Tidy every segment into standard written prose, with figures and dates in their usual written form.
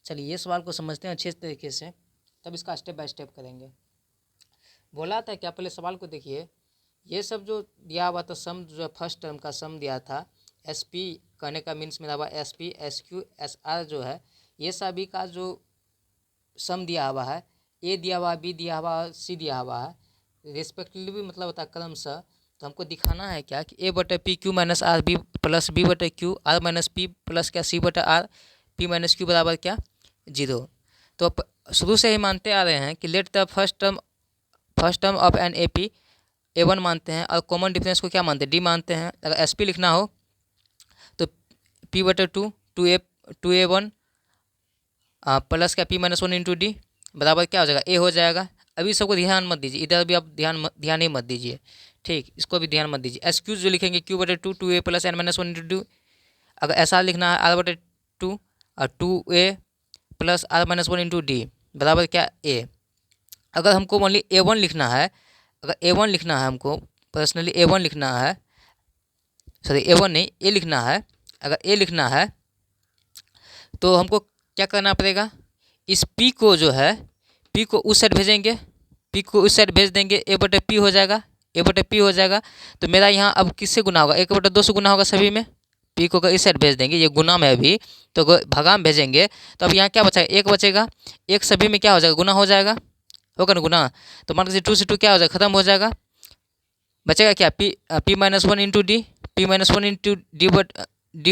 चलिए ये सवाल को समझते हैं अच्छे तरीके से, तब इसका स्टेप बाय स्टेप करेंगे। बोला था क्या, पहले सवाल को देखिए। ये सब जो दिया हुआ था सम, जो फर्स्ट टर्म का सम दिया था, एस पी कहने का मीन्स मेरा हुआ S P S Q S R जो है, ये सभी का जो सम दिया हुआ है, ए दिया हुआ, बी दिया हुआ, सी दिया हुआ है, रिस्पेक्टिवली मतलब होता है क्रमशः। तो हमको दिखाना है क्या कि ए बटे P Q minus R B plus B बटे Q R minus P plus क्या सी बटे आर पी माइनस क्यू बराबर क्या 0। तो शुरू से ही मानते आ रहे हैं कि let the first term of an A P A1 मानते हैं, और कॉमन डिफरेंस को क्या मानते हैं, डी मानते हैं। अगर एस पी लिखना हो तो पी बटे टू ए वन प्लस क्या P minus one into D बराबर क्या हो जाएगा, ए हो जाएगा। अभी सबको ध्यान मत दीजिए, इधर भी आप ध्यान ही मत दीजिए, ठीक, इसको भी ध्यान मत दीजिए। एस क्यू जो लिखेंगे क्यू बटे two A plus N minus one into D. अगर ऐसा लिखना है आर बटे टू और two A plus R minus one into D बराबर क्या ए। अगर हमको मान ली A1 लिखना है, अगर A1 लिखना है हमको पर्सनली A1 लिखना है, सॉरी A1 नहीं ए लिखना है, अगर ए लिखना है तो हमको क्या करना पड़ेगा, इस P को जो है P को उस साइड भेजेंगे, P को उस साइड भेज देंगे, ए बटे पी हो जाएगा, ए बटे पी हो जाएगा। तो मेरा यहाँ अब किससे गुना होगा, 1/2 से गुना होगा सभी में। P को इस साइड भेज देंगे, ये गुना में अभी तो भगा में भेजेंगे, तो अब यहाँ क्या बचेगा, एक बचेगा, एक सभी में क्या हो जाएगा, गुना हो जाएगा, होगा ना गुना। तो मान लीजिए 2 से 2 क्या हो जाएगा, खत्म हो जाएगा, बचेगा क्या P minus one into D, P minus one into D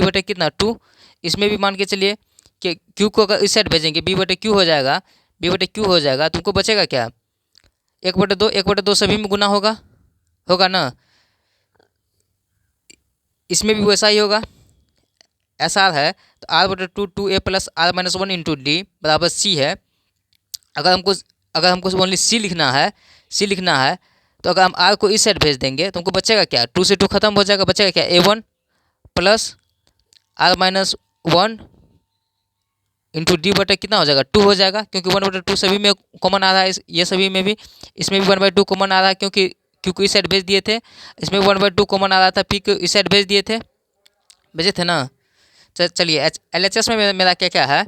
बटे कितना 2। इसमें भी मान के चलिए कि क्यू को अगर इस साइड भेजेंगे बी बटे क्यू हो जाएगा, बी बटे क्यू हो जाएगा, तुमको बचेगा क्या 1/2 सभी में गुना होगा, होगा ना। इसमें भी वैसा ही होगा, ऐसा है। तो आर बटे two A plus R minus one into D बराबर सी है। अगर हमको ओनली सी लिखना है, सी लिखना है, तो अगर हम आर को इस साइड भेज देंगे तो हमको बचेगा क्या, 2 से 2 खत्म हो जाएगा, बचेगा क्या A1 plus R minus one into D बटे कितना हो जाएगा 2 हो जाएगा, क्योंकि 1/2 सभी में कॉमन आ रहा है, ये सभी में भी, इसमें भी 1/2 कॉमन आ रहा है, क्योंकि क्यू को इस साइड भेज दिए थे, इसमें भी 1/2 कॉमन आ रहा था, पी को इस साइड भेज दिए थे, भेजे थे ना। चलिए LHS में मेरा क्या क्या है,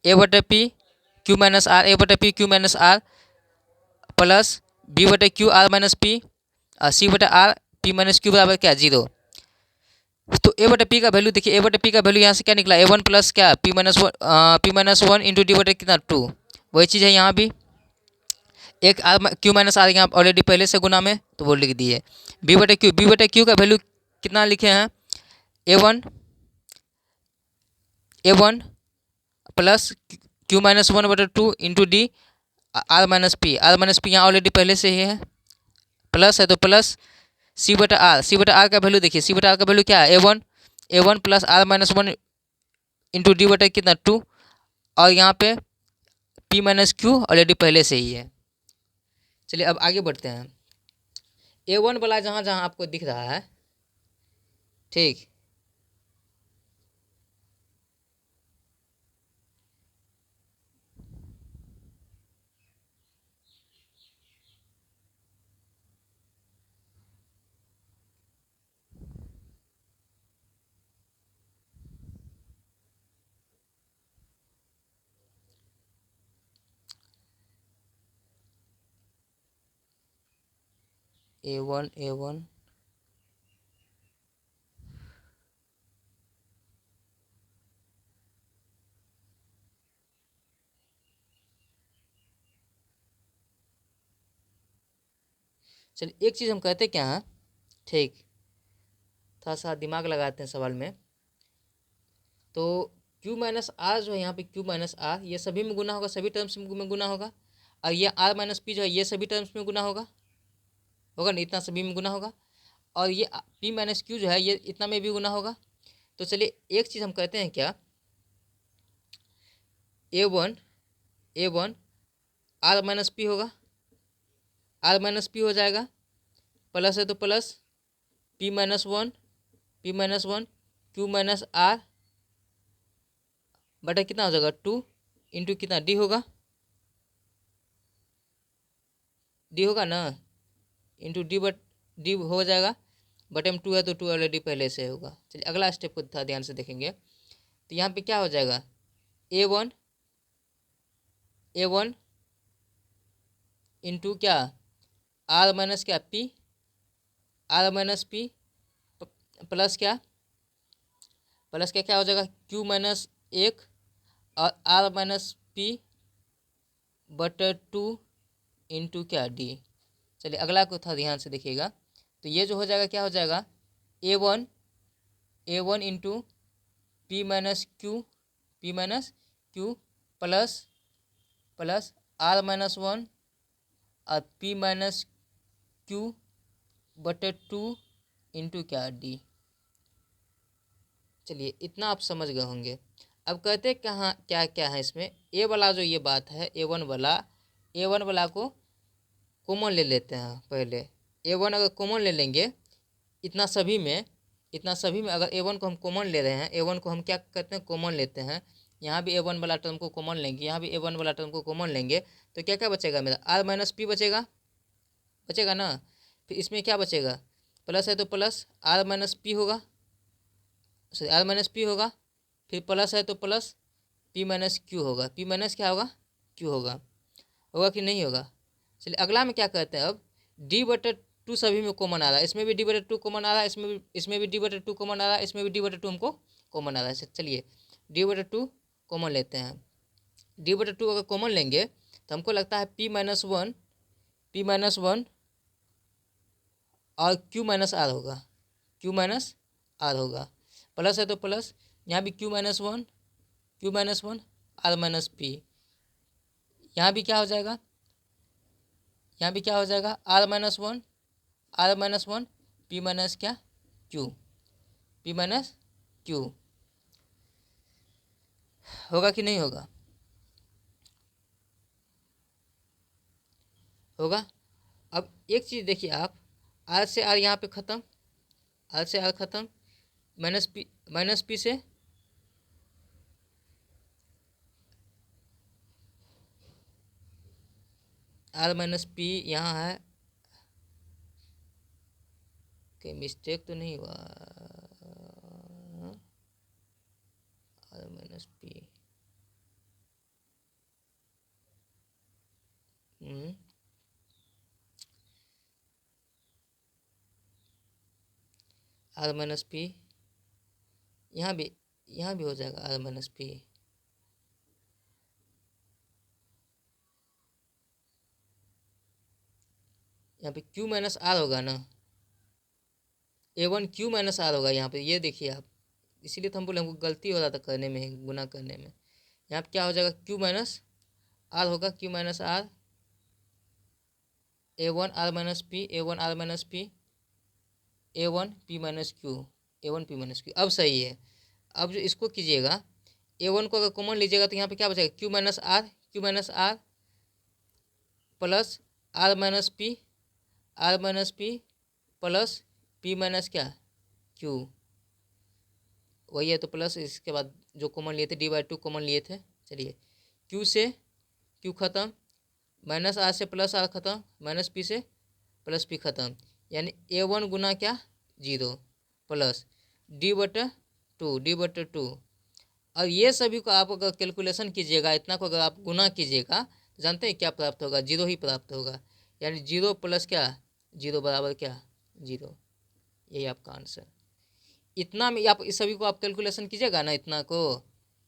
ए बटे P Q minus R, A बटे P Q minus R plus B बटे क्यू आर माइनस पी और सी बटे आर पी माइनस क्यू बराबर क्या 0। तो ए बटे पी का वैल्यू देखिए, ए बटे पी का वैल्यू यहाँ से क्या निकला, A1 प्लस क्या P minus one into D बटे कितना 2। वही चीज़ है यहाँ भी, एक आर क्यू माइनस आर यहाँ ऑलरेडी पहले से गुना में, तो वो लिख दिए। बी बटे क्यू का वैल्यू कितना लिखे हैं, A1 plus Q minus 1/2 into D R minus P यहाँ ऑलरेडी पहले से ही है, प्लस है तो प्लस सी बटा आर का वैल्यू देखिए, सी बटा आर का वैल्यू क्या है A1 plus R minus one into D बटा कितना 2, और यहाँ पे पी माइनस क्यू ऑलरेडी पहले से ही है। चलिए अब आगे बढ़ते हैं। A1 वाला जहाँ जहाँ आपको दिख रहा है, ठीक, A1 चलिए एक चीज़ हम कहते क्या हैं, ठीक, थोड़ा सा दिमाग लगाते हैं सवाल में। तो Q माइनस आर जो है यहाँ पे Q माइनस आर ये सभी में गुना होगा, सभी टर्म्स में गुना होगा, और ये R माइनस पी जो है ये सभी टर्म्स में गुना होगा, होगा ना, इतना सभी में गुना होगा, और ये P माइनस क्यू जो है ये इतना में भी गुना होगा। तो चलिए एक चीज़ हम कहते हैं क्या, A1 R माइनस पी होगा, R माइनस पी हो जाएगा, प्लस है तो plus P minus one Q minus R बटा कितना हो जाएगा 2 इंटू कितना डी होगा ना, इंटू डी हो जाएगा, बटे में 2 है तो 2 ऑलरेडी पहले से होगा। चलिए अगला स्टेप को ध्यान से देखेंगे। तो यहाँ पे क्या हो जाएगा A1 A1 इंटू क्या R माइनस क्या P, R minus P plus क्या क्या हो जाएगा Q माइनस 1 और R माइनस P बटे 2 इंटू क्या D। चलिए अगला को था ध्यान से देखिएगा, तो ये जो हो जाएगा क्या हो जाएगा A1 into P minus Q plus R minus 1 और P माइनस Q बटे 2 इंटू क्या D। चलिए इतना आप समझ गए होंगे। अब कहते कहाँ क्या क्या है इसमें, ए वाला जो ये बात है ए वन वाला को कॉमन ले लेते हैं पहले। A1 अगर कॉमन ले लेंगे इतना सभी में अगर A1 को हम कॉमन ले रहे हैं, A1 को हम क्या करते हैं कॉमन लेते हैं, यहाँ भी A1 वाला टर्म को कॉमन लेंगे, यहाँ भी A1 वाला टर्म को कॉमन लेंगे, तो क्या क्या बचेगा मेरा R माइनस P बचेगा ना। फिर इसमें क्या बचेगा, प्लस है तो प्लस R माइनस P होगा, सॉरी R माइनस P होगा, फिर प्लस है तो प्लस P माइनस Q होगा, P माइनस क्या होगा Q होगा कि नहीं होगा। चलिए अगला में क्या कहते हैं, अब D/2 सभी में कॉमन आ रहा है, इसमें भी D/2 कॉमन आ रहा है, इसमें भी D/2 कॉमन आ रहा है, इसमें भी D/2 हमको कॉमन आ रहा है। चलिए D/2 कॉमन लेते हैं। D/2 अगर कॉमन लेंगे तो हमको लगता है P माइनस वन और Q माइनस R होगा, प्लस है तो प्लस, यहाँ भी Q minus one R minus P, यहाँ भी क्या हो जाएगा R minus one P minus क्या Q होगा कि नहीं होगा। अब एक चीज़ देखिए आप, R से R यहाँ पे ख़त्म, माइनस पी से R माइनस P यहाँ है, कहीं मिस्टेक तो नहीं हुआ, R minus P R minus P यहाँ भी हो जाएगा R माइनस P, यहाँ पे Q माइनस R होगा ना, A1 Q माइनस R होगा यहाँ पे, ये देखिए आप, इसीलिए तो हम बोले हमको गलती हो रहा था करने में, गुना करने में। यहाँ पे क्या हो जाएगा Q माइनस R होगा, Q minus R, A1 R minus P, A1 R minus P, A1 P minus Q, A1 P minus Q। अब सही है। अब जो इसको कीजिएगा, A1 को अगर कॉमन लीजिएगा तो यहाँ पे क्या बचेगा Q minus R plus R minus P plus P minus क्या Q, वही है तो प्लस, इसके बाद जो कॉमन लिए थे D/2 कॉमन लिए थे। चलिए Q से Q ख़त्म, माइनस R से प्लस R ख़त्म, माइनस P से प्लस P ख़त्म, यानी A1 गुना क्या 0 प्लस D/2। और ये सभी को आप अगर कैलकुलेशन कीजिएगा, इतना को अगर आप गुना कीजिएगा तो जानते हैं क्या प्राप्त होगा, 0 ही प्राप्त होगा, यानी 0 प्लस क्या 0 बराबर क्या 0, यही आपका आंसर। इतना में आप इस सभी को आप कैलकुलेशन कीजिएगा ना, इतना को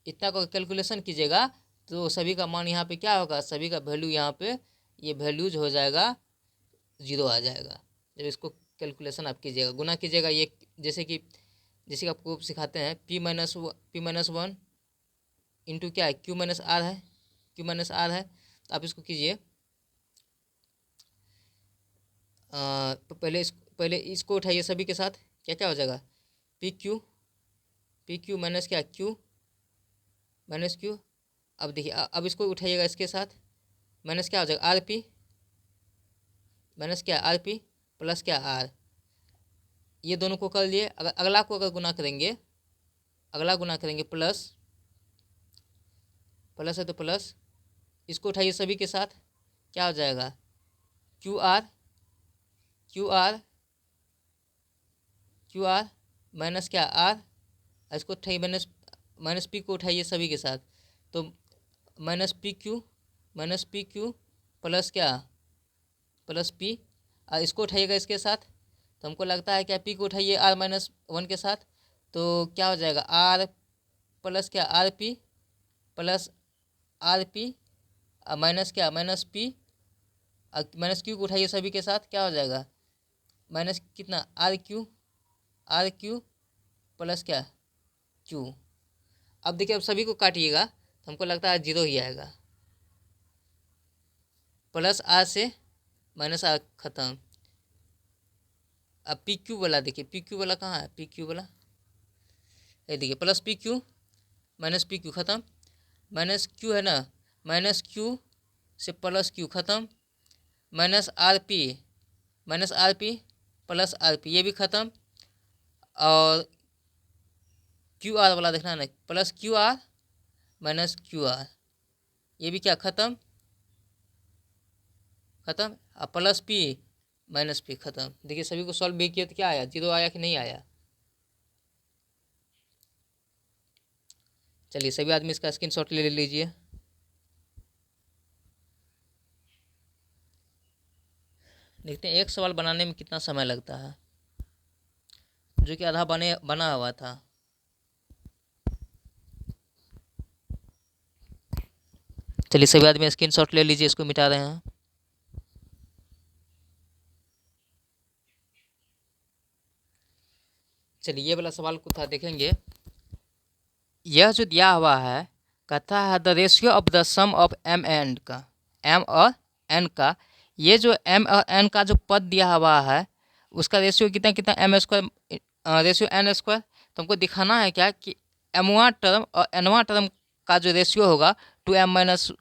कैलकुलेशन कीजिएगा तो सभी का मान यहाँ पे क्या होगा, सभी का वैल्यू यहाँ पे ये वैल्यूज हो जाएगा 0 आ जाएगा। जब इसको कैलकुलेशन आप कीजिएगा, गुना कीजिएगा, ये जैसे कि आपको सिखाते हैं P माइनस वन इंटू क्या है Q माइनस R है, तो आप इसको कीजिए। तो पहले इसको उठाइए सभी के साथ, क्या क्या हो जाएगा पी क्यू माइनस क्या Q। अब देखिए अब इसको उठाइएगा इसके साथ, माइनस क्या हो जाएगा RP माइनस क्या RP प्लस क्या R, ये दोनों को कर लिए। अगर अगला को अगर गुना करेंगे प्लस है तो प्लस, इसको उठाइए सभी के साथ, क्या हो जाएगा क्यू आर माइनस क्या R, इसको उठाइए माइनस P को उठाइए सभी के साथ, तो minus minus P Q plus क्या, प्लस पी। इसको उठाइएगा इसके साथ, तो हमको लगता है क्या, पी को उठाइए आर माइनस वन के साथ, तो क्या हो जाएगा, आर प्लस क्या, R P plus R P minus क्या, माइनस पी, माइनस क्यू को उठाइए सभी के साथ, क्या हो जाएगा, माइनस कितना, आर क्यू प्लस क्या, क्यू। अब देखिए, अब सभी को काटिएगा तो हमको लगता है जीरो ही आएगा, प्लस आर से माइनस आर खत्म। अब पी क्यू वाला देखिए, पी क्यू वाला कहाँ है, पी क्यू वाला ये देखिए, plus P Q minus P Q खत्म, माइनस क्यू है ना, माइनस क्यू से प्लस क्यू खत्म, minus R P plus R P ये भी खत्म, और क्यू आर वाला देखना है ना, plus Q R minus Q R ये भी क्या खत्म, और प्लस पी माइनस पी खत्म। देखिए सभी को सॉल्व भी किया तो क्या आया, जीरो आया कि नहीं आया। चलिए सभी आदमी इसका स्क्रीनशॉट ले लीजिए। देखते हैं एक सवाल बनाने में कितना समय लगता है, जो कि आधा बना हुआ था। चलिए सभी आदमी स्क्रीनशॉट ले लीजिए, इसको मिटा रहे हैं। चलिए ये वाला सवाल को था देखेंगे। यह जो दिया हुआ है, कहता है the ratio of the sum of M and का, एम और एन का, ये जो एम और एन का जो पद दिया हुआ है उसका रेशियो कितना कितना, M square ratio N square. तो हमको दिखाना है क्या कि एमवा टर्म और एनवा टर्म का जो रेशियो होगा two M minus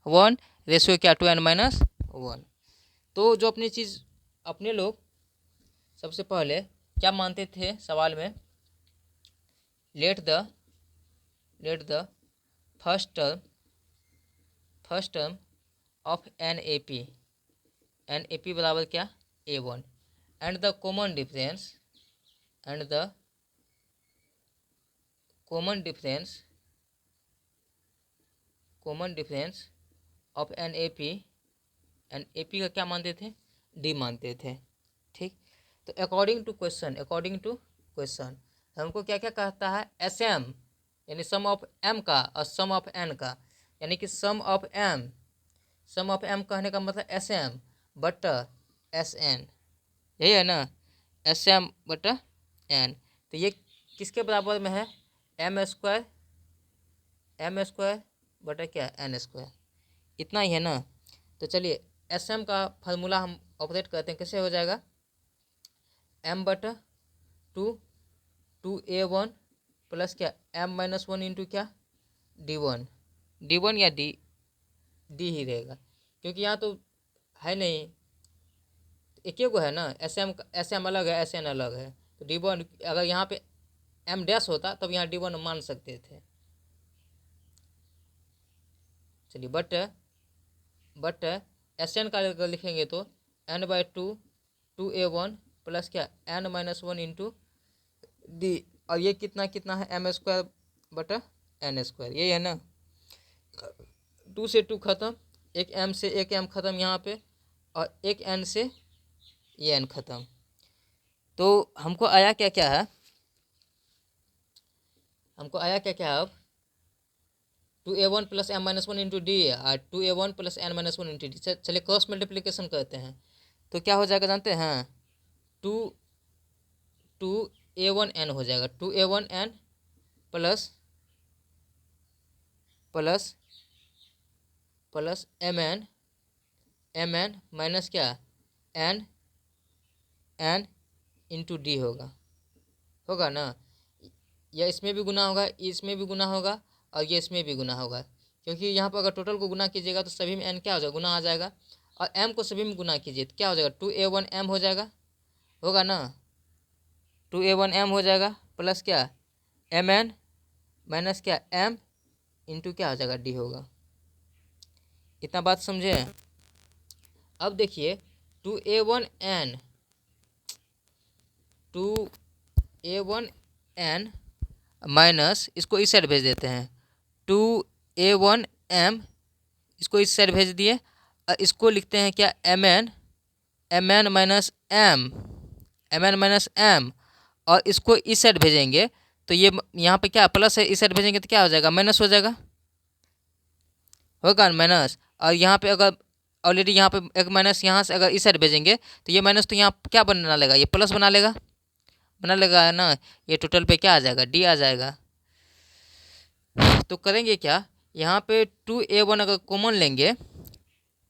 one, ratio क्या, टू एन माइनस वन। तो जो अपने लोग सबसे पहले क्या मानते थे सवाल में, let the first term of an A P बराबर क्या, A one, and the common difference of an A P का क्या मानते थे, डी मानते थे। ठीक, तो अकॉर्डिंग टू क्वेश्चन हमको क्या क्या कहता है, एस एम यानी सम ऑफ एम का और सम ऑफ एन का, यानी कि सम ऑफ एम कहने का मतलब एस एम बटा एस एन, यही है ना, एस एम बटा एन। तो ये किसके बराबर में है, एम स्क्वायर बटा क्या, एन स्क्वायर, इतना ही है ना। तो चलिए एस एम का फार्मूला हम ऑपरेट करते हैं, कैसे हो जाएगा, एम बटा टू ए वन प्लस क्या, एम माइनस वन इंटू क्या, डी वन या डी ही रहेगा, क्योंकि यहाँ तो है नहीं, एक ही को है ना, एस एम अलग है, एस एन अलग है, तो डी वन अगर यहाँ पे एम डैश होता तब यहाँ डी वन मान सकते थे। चलिए बट एस एन का अगर लिखेंगे तो N by two A one plus क्या, N minus one into D, और ये कितना कितना है, एम स्क्वायर बटा एन स्क्वायर, यही है ना। टू से टू खत्म, एक एम से एक एम खत्म यहाँ पे, और एक एन से ये एन खत्म। तो हमको आया क्या क्या है, अब two A one plus M minus one into D और two A one plus N minus one into D. चलिए क्रॉस मल्टीप्लिकेशन करते हैं, तो क्या हो जाएगा जानते हैं, टू ए वन एन हो जाएगा, two A one N plus M N minus क्या, एन इंटू डी होगा ना, या इसमें भी गुना होगा, इसमें भी गुना होगा, और ये इसमें भी गुना होगा, क्योंकि यहाँ पर अगर टोटल को गुना कीजिएगा तो सभी में एन क्या हो जाएगा, गुना आ जाएगा, और एम को सभी में गुना कीजिए तो क्या हो जाएगा, टू ए वन एम हो जाएगा, होगा ना, टू ए वन एम हो जाएगा प्लस क्या, एम एन माइनस क्या, एम इंटू क्या हो जाएगा, डी होगा। इतना बात समझे। अब देखिए two A one N minus, इसको इस साइड भेज देते हैं, टू ए वन एम इसको इस साइड भेज दिए। इसको लिखते हैं क्या, एम एन माइनस एम, और इसको इस साइड भेजेंगे तो ये यहाँ पे क्या प्लस है, इस साइड भेजेंगे तो क्या हो जाएगा, माइनस हो जाएगा, होगा माइनस। और यहाँ पे अगर ऑलरेडी यहाँ पे एक माइनस यहाँ से अगर इस साइड भेजेंगे तो ये माइनस तो यहाँ क्या बना लेगा, ये प्लस बना लेगा ना। ये टोटल पे क्या आ जाएगा, डी आ जाएगा। तो करेंगे क्या, यहाँ पे 2a1 अगर कॉमन लेंगे,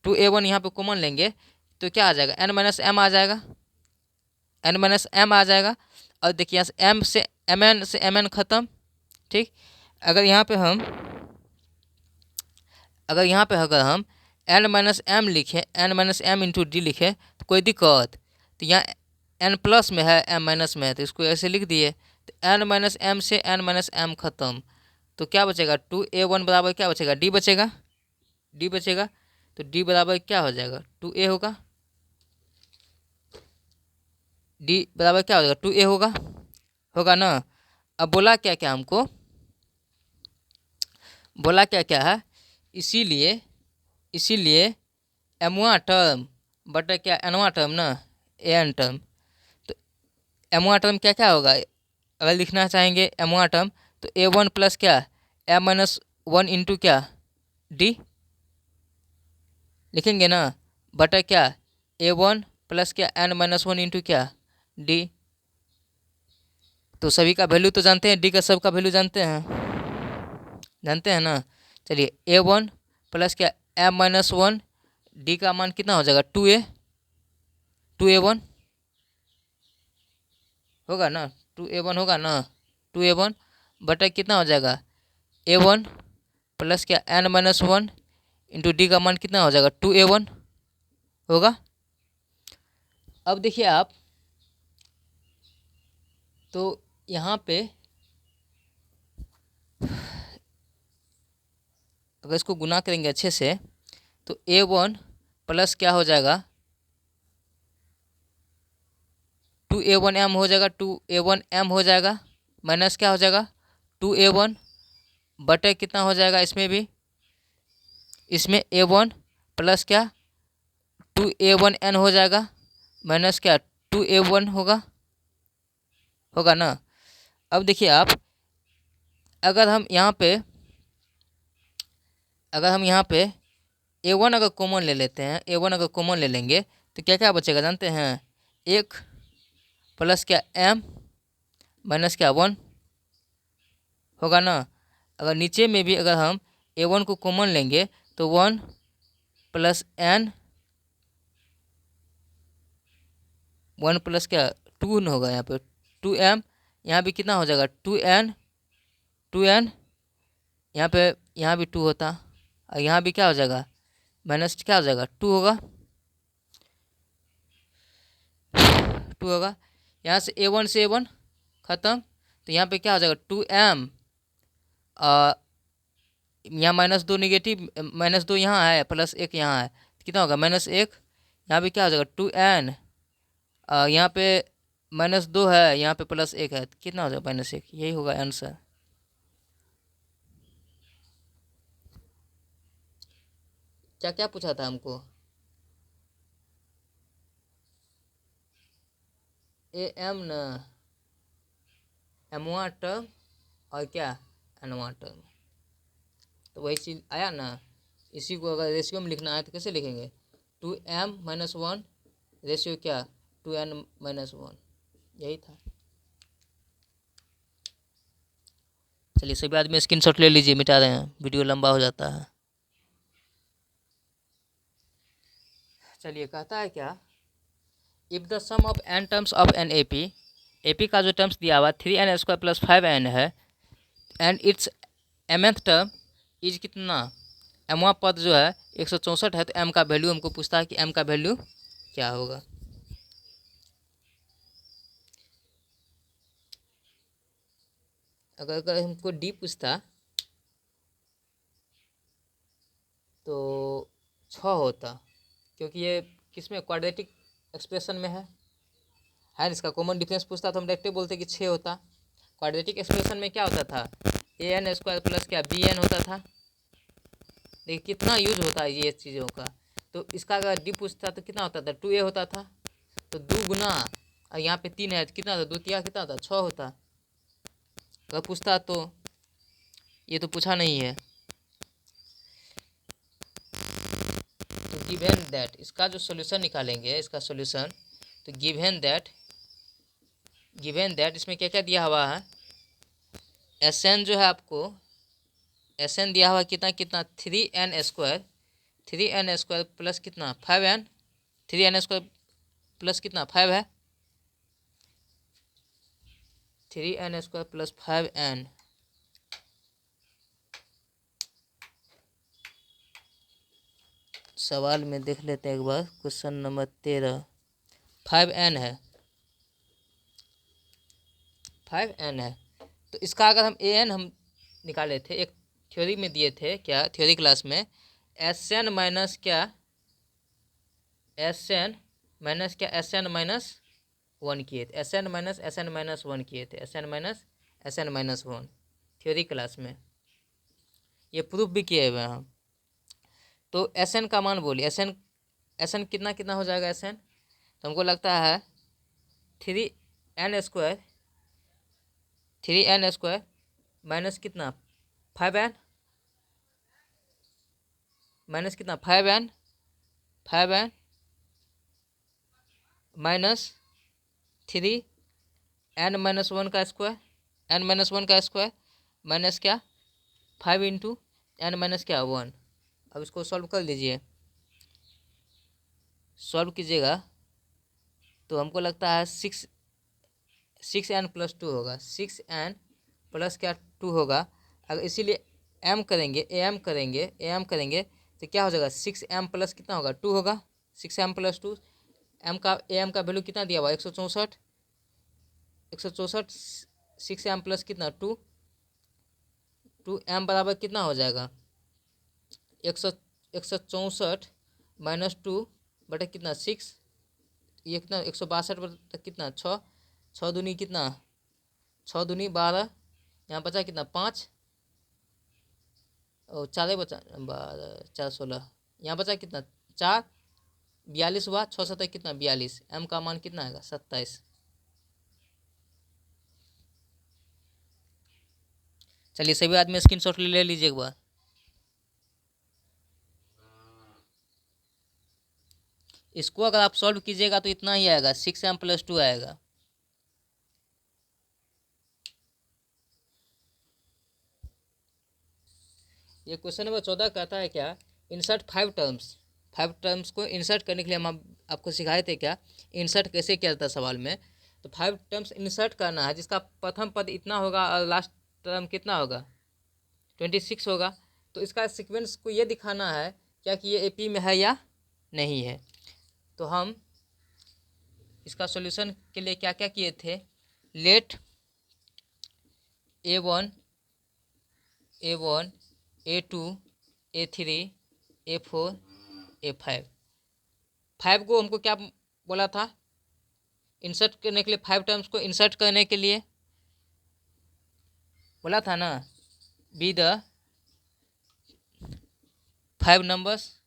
2a1 यहाँ पे कॉमन लेंगे तो क्या आ जाएगा, n माइनस एम आ जाएगा, और देखिए यहाँ से एम एन ख़त्म, ठीक। अगर यहाँ पे हम n माइनस एम लिखें, n minus M into D लिखें तो कोई दिक्कत, तो यहाँ n प्लस में है m माइनस में है तो इसको ऐसे लिख दिए, तो n माइनस एम से n माइनस एम ख़त्म, तो क्या बचेगा, 2a1 बराबर क्या बचेगा, डी बचेगा। तो डी बराबर क्या हो जाएगा, 2a होगा, डी बराबर क्या हो जाएगा, 2a होगा ना। अब बोला क्या क्या हमको, बोला क्या है, इसीलिए एमवा टर्म बटा क्या एनवा टर्म ना, एन टर्म, तो एमवा टर्म क्या क्या होगा, अगर लिखना चाहेंगे एमवा टर्म तो a1 प्लस क्या m माइनस 1 इंटू क्या डी लिखेंगे ना, बटा क्या a1 प्लस क्या n माइनस 1 इंटू क्या डी। तो सभी का वैल्यू तो जानते हैं, डी का सब का वैल्यू जानते हैं ना। चलिए a1 प्लस क्या m माइनस 1, डी का मान कितना हो जाएगा, 2a1 होगा ना, 2a1 होगा ना, 2a1 बटा कितना हो जाएगा, a1 प्लस क्या n माइनस 1 इंटू डी का मान कितना हो जाएगा, 2a1 होगा। अब देखिए आप, तो यहाँ पे अगर इसको गुना करेंगे अच्छे से तो a1 प्लस क्या हो जाएगा, 2a1m हो जाएगा, 2a1m हो जाएगा, माइनस क्या हो जाएगा, 2a1 बटे कितना हो जाएगा, इसमें a1 प्लस क्या 2a1n हो जाएगा, माइनस क्या 2a1 होगा ना। अब देखिए आप, अगर हम यहाँ पे a1 अगर कॉमन ले लेते हैं, a1 अगर कॉमन ले लेंगे तो क्या क्या बचेगा जानते हैं, 1 प्लस क्या m माइनस क्या 1 होगा ना। अगर नीचे में भी अगर हम a1 को कॉमन लेंगे तो 1 प्लस n 1 प्लस क्या 2 होगा, यहाँ पे 2m, यहाँ भी कितना हो जाएगा 2n, यहाँ भी 2 होता, और यहाँ भी क्या हो जाएगा माइनस क्या हो जाएगा 2 होगा, यहाँ से a1 ख़त्म, तो यहाँ पे क्या हो जाएगा 2m, यहाँ -2 निगेटिव, -2 यहाँ है, +1 यहाँ है, तो कितना होगा -1, यहाँ भी क्या हो जाएगा 2n, यहाँ पे -2 है, यहाँ पे +1 है, तो कितना हो जाएगा -1, यही होगा आंसर। क्या क्या पूछा था हमको, am न एमवा टर्म और क्या एनवा टर्म, तो वही चीज़ आया ना। इसी को अगर रेशियो में लिखना है तो कैसे लिखेंगे, 2m माइनस 1 रेशियो क्या 2n माइनस 1, यही था। चलिए सभी आदमी स्क्रीनशॉट ले लीजिए, मिटा रहे हैं, वीडियो लंबा हो जाता है। चलिए कहता है क्या, if the sum of n terms of an AP का जो टर्म्स दिया हुआ 3n² प्लस 5n है, and it's mth term is कितना, एमवा पद जो है 164 है, तो m का वैल्यू हमको पूछता है कि m का वैल्यू क्या होगा। अगर हमको d पूछता तो 6 होता, क्योंकि ये किसमें क्वाड्रेटिक एक्सप्रेशन में है ना। इसका कॉमन डिफरेंस पूछता तो हम डायरेक्ट बोलते कि 6 होता। क्वाड्रेटिक एक्सप्रेशन में क्या होता था, an² प्लस क्या bn होता था, देखिए कितना यूज होता है ये चीज़ों का। तो इसका अगर डी पूछता तो कितना होता था, 2a होता था। तो 2 गुना, और यहाँ पे 3 है तो कितना होता, 2 तिया कितना होता, 6 होता। अगर पूछता तो, ये तो पूछा नहीं है। तो गिवन दैट, इसका जो सोल्यूशन निकालेंगे, इसका सोल्यूशन, तो गिवन दैट इसमें क्या क्या दिया हुआ है। Sn जो है आपको, Sn दिया हुआ कितना कितना 3n² 3n² प्लस कितना 5n, 3n² प्लस कितना 5 है, 3n² प्लस 5n। सवाल में देख लेते हैं एक बार, क्वेश्चन नंबर 13, 5n है, 5n है। तो इसका अगर हम an हम निकाले थे, एक थ्योरी में दिए थे, क्या थ्योरी क्लास में, Sn माइनस क्या, Sn माइनस क्या, Sn-1 किए थे, Sn-1 किए थे, Sn-1 थ्योरी क्लास में, ये प्रूफ भी किए हुए हैं हम। तो Sn का मान बोलिए, Sn कितना कितना हो जाएगा Sn, तो हमको लगता है 3n² माइनस कितना 5n, माइनस कितना 5n माइनस 3n-1 का स्क्वायर, n-1 का स्क्वायर माइनस क्या 5 इंटू n माइनस क्या 1। अब इसको सॉल्व कर लीजिए, सॉल्व कीजिएगा तो हमको लगता है 6n प्लस 2 होगा, 6n प्लस क्या 2 होगा। अगर इसीलिए m करेंगे, am करेंगे तो क्या हो जाएगा, 6m प्लस कितना होगा 2 होगा, 6m प्लस 2। am का वैल्यू कितना दिया हुआ 164, 6m प्लस कितना 2m बराबर कितना हो जाएगा 164 माइनस 2 बटे कितना 6, ये कितना 162 बटे कितना 6, 6 दूनी कितना 6 दूनी 12, यहाँ बचा कितना 5 और 4 बचा 12 4 16, यहाँ बचा कितना 4, 42 हुआ, 6 7 कितना 42, m का मान कितना आएगा 27। चलिए सभी आदमी स्क्रीनशॉट ले लीजिए एक बार। इसको अगर आप सॉल्व कीजिएगा तो इतना ही आएगा, 6m प्लस 2 आएगा। ये क्वेश्चन नंबर 14 कहता है क्या, इंसर्ट 5 टर्म्स। 5 टर्म्स को इंसर्ट करने के लिए हम आपको सिखाए थे क्या, इंसर्ट कैसे किया जाता है सवाल में। तो 5 टर्म्स इंसर्ट करना है, जिसका प्रथम पद इतना होगा और लास्ट टर्म कितना होगा 26 होगा। तो इसका सीक्वेंस को ये दिखाना है क्या कि ये AP में है या नहीं है। तो हम इसका सॉल्यूशन के लिए क्या क्या किए थे, late A1 A2 A3 A4 A5, 5 को हमको क्या बोला था इंसर्ट करने के लिए, 5 टर्म्स को इंसर्ट करने के लिए बोला था ना, बी द 5 नंबर्स,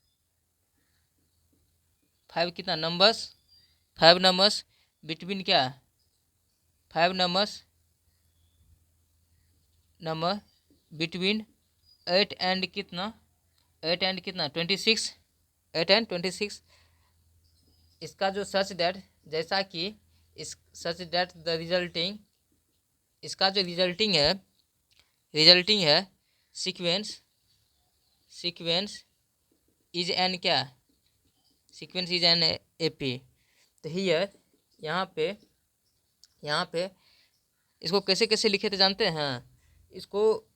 5 कितना नंबर्स, 5 नंबर्स बिटवीन क्या 5 नंबर्स नंबर बिटवीन 8 एंड कितना 8 एंड कितना 26, 8 एंड 26। इसका जो सच दैट, जैसा कि इस सच दैट द रिजल्टिंग, इसका जो रिजल्टिंग है सीक्वेंस इज एन क्या, सीक्वेंस इज एन AP। तो हियर यहाँ पे इसको कैसे कैसे लिखे थे जानते हैं, इसको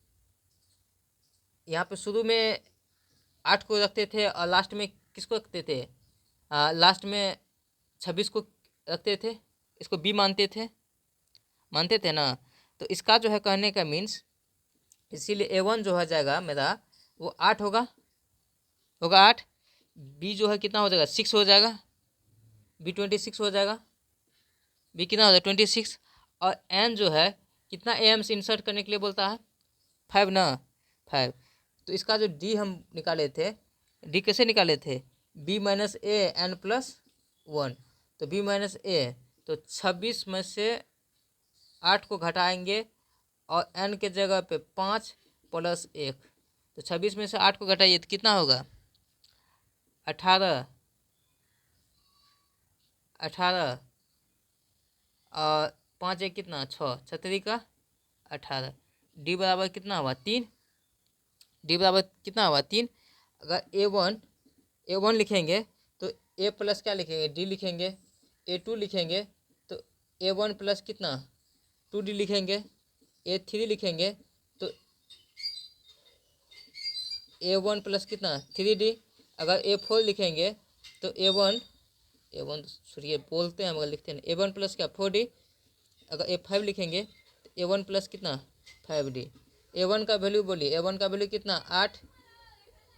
यहाँ पे शुरू में 8 को रखते थे और लास्ट में किसको रखते थे, लास्ट में 26 को रखते थे, इसको B मानते थे ना। तो इसका जो है कहने का मीन्स, इसीलिए A1 जो हो जाएगा मेरा वो 8 होगा 8, B जो है कितना हो जाएगा 6 हो जाएगा, B 26 हो जाएगा, B कितना हो जाएगा 26। और N जो है कितना AM से इंसर्ट करने के लिए बोलता है 5 ना 5, तो इसका जो डी हम निकाले थे, डी कैसे निकाले थे, B minus A N plus 1। तो बी माइनस ए, तो 26 में से 8 को घटाएंगे और एन के जगह पे 5 प्लस 1। तो 26 में से 8 को घटाइए तो कितना होगा, 18। 18 और 5 एक कितना, 6, 6 का 18। डी बराबर कितना हुआ, 3। डी बराबर कितना हुआ, 3। अगर ए वन लिखेंगे तो ए प्लस क्या लिखेंगे, डी लिखेंगे। A2 लिखेंगे तो A1 प्लस कितना, 2D लिखेंगे। A3 लिखेंगे तो A1 प्लस कितना, 3D। अगर A4 लिखेंगे तो A1 सॉरी बोलते हैं मगर लिखते हैं A1 प्लस क्या, 4D। अगर A5 लिखेंगे तो A1 प्लस कितना, 5D। A1 का वैल्यू बोलिए, A1 का वैल्यू कितना, 8।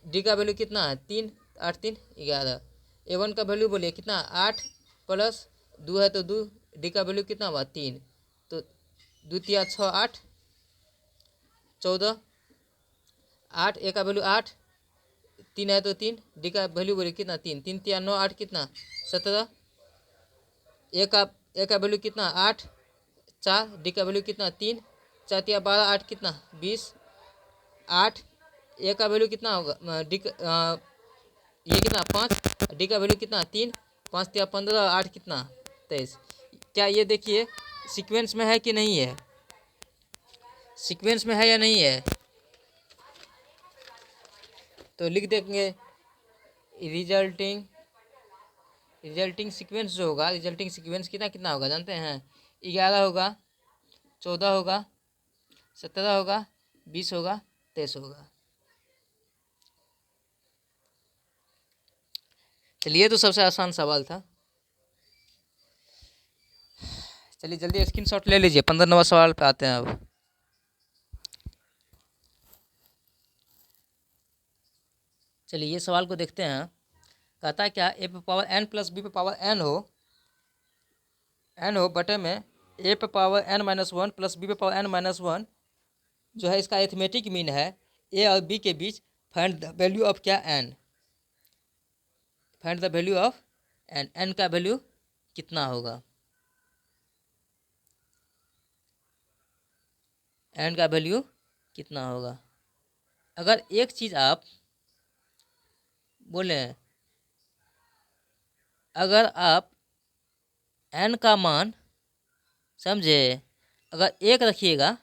डी का वैल्यू कितना है, 3। 8 3 11। A1 का वैल्यू बोलिए कितना, 8 प्लस 2 है तो 2। डी का वैल्यू कितना हुआ, 3। तो 2 तिया 6 8 14। 8 ए का वैल्यू 8, 3 है तो 3। डी का वैल्यू बोलिए कितना, 3। 3 तिया 9 8 कितना, 17। ए का वैल्यू कितना, 8 4। डी का वैल्यू कितना, 3। 4 तिया 12 8 कितना, 20। 8 ए का वैल्यू कितना होगा, डी ये कितना, 5। डी का वैल्यू कितना, 3। 5 तिया 15 8 कितना, 23। क्या ये देखिए सीक्वेंस में है कि नहीं है, सीक्वेंस में है या नहीं है। तो लिख देंगे रिजल्टिंग सीक्वेंस जो होगा, रिजल्टिंग सीक्वेंस कितना कितना होगा जानते हैं, 11 होगा, 14 होगा, 17 होगा, 20 होगा, 23 होगा। चलिए तो सबसे आसान सवाल था। चलिए जल्दी स्क्रीनशॉट ले लीजिए, 15 नंबर सवाल पे आते हैं अब। चलिए ये सवाल को देखते हैं। कहता है क्या, ए पे पावर n प्लस बी पे पावर n हो बटे में ए पे power n minus 1 plus B पे पावर n माइनस 1 जो है इसका एथमेटिक मीन है ए और बी के बीच। फाइंड द वैल्यू ऑफ क्या, n। Find the value of n। n का वैल्यू कितना होगा, n का वैल्यू कितना होगा। अगर एक चीज़ आप बोले, अगर आप n का मान समझे, अगर 1 रखिएगा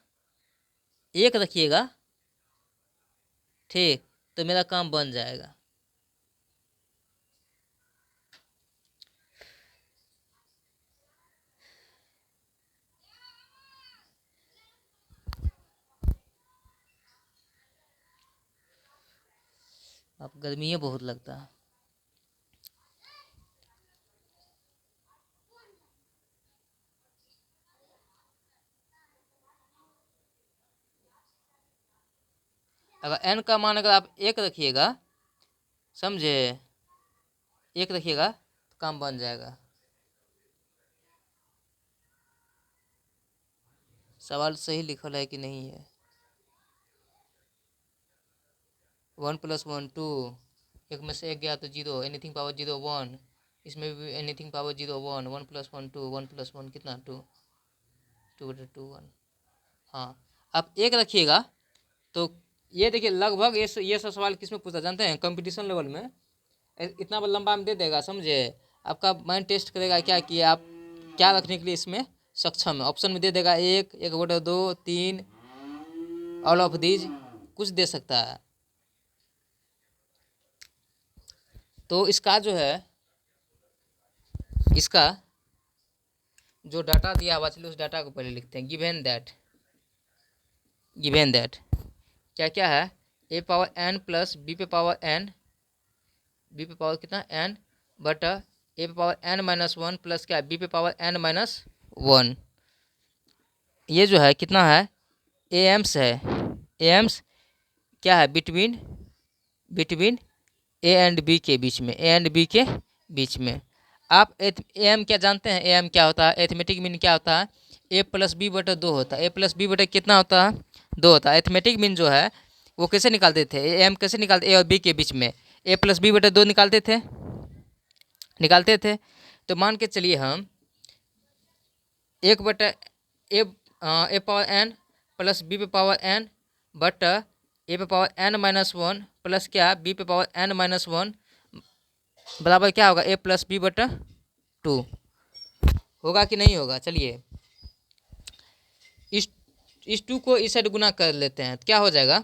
ठीक, तो मेरा काम बन जाएगा। अब गर्मी ही बहुत लगता है। अगर n का मान अगर आप 1 रखिएगा, समझे, 1 रखिएगा तो काम बन जाएगा। सवाल सही लिखल है कि नहीं है। 1 + 1 2, एक में से 1 गया तो 0, एनीथिंग पावर 0 1। इसमें भी एनीथिंग पावर 0 1। 1 + 1 2, 1 + 1 कितना, 2, 2 1। हाँ, आप 1 रखिएगा तो ये देखिए लगभग ये सब सवाल किस में पूछता जानते हैं, कंपटीशन लेवल में। इतना लंबा में दे देगा, समझे, आपका माइंड टेस्ट करेगा क्या कि आप क्या रखने के लिए इसमें सक्षम है। ऑप्शन में दे देगा 1, 1/2, 3, ऑल ऑफ दीज, कुछ दे सकता है। तो इसका जो है, इसका जो डाटा दिया हुआ, चलिए उस डाटा को पहले लिखते हैं। गिवन दैट क्या क्या है, ए पावर n प्लस बी पे पावर n, बी पे पावर कितना n बटा ए पे पावर n माइनस 1 प्लस क्या, बी पे पावर n माइनस 1। ये जो है कितना है, एम्स है। एम्स क्या है, बिटवीन ए एंड बी के बीच में, ए एंड बी के बीच में। आप एम क्या जानते हैं, एम क्या होता है, एथमेटिक मीन क्या होता है, ए प्लस बी बटे 2 होता है। ए प्लस बी बटे कितना होता है, 2 होता है। एथमेटिक मीन जो है वो कैसे निकालते थे, ए एम कैसे निकालते, ए और बी के बीच में ए प्लस बी बटे 2 निकालते थे। तो मान के चलिए हम 1 बटा A power N plus B पे पावर एन बटा ए पे power N minus one plus क्या बी पे पावर एन माइनस वन बराबर क्या होगा, ए प्लस बी बटा 2। होगा कि नहीं होगा? चलिए इस 2 को इस साइड गुना कर लेते हैं, तो क्या हो जाएगा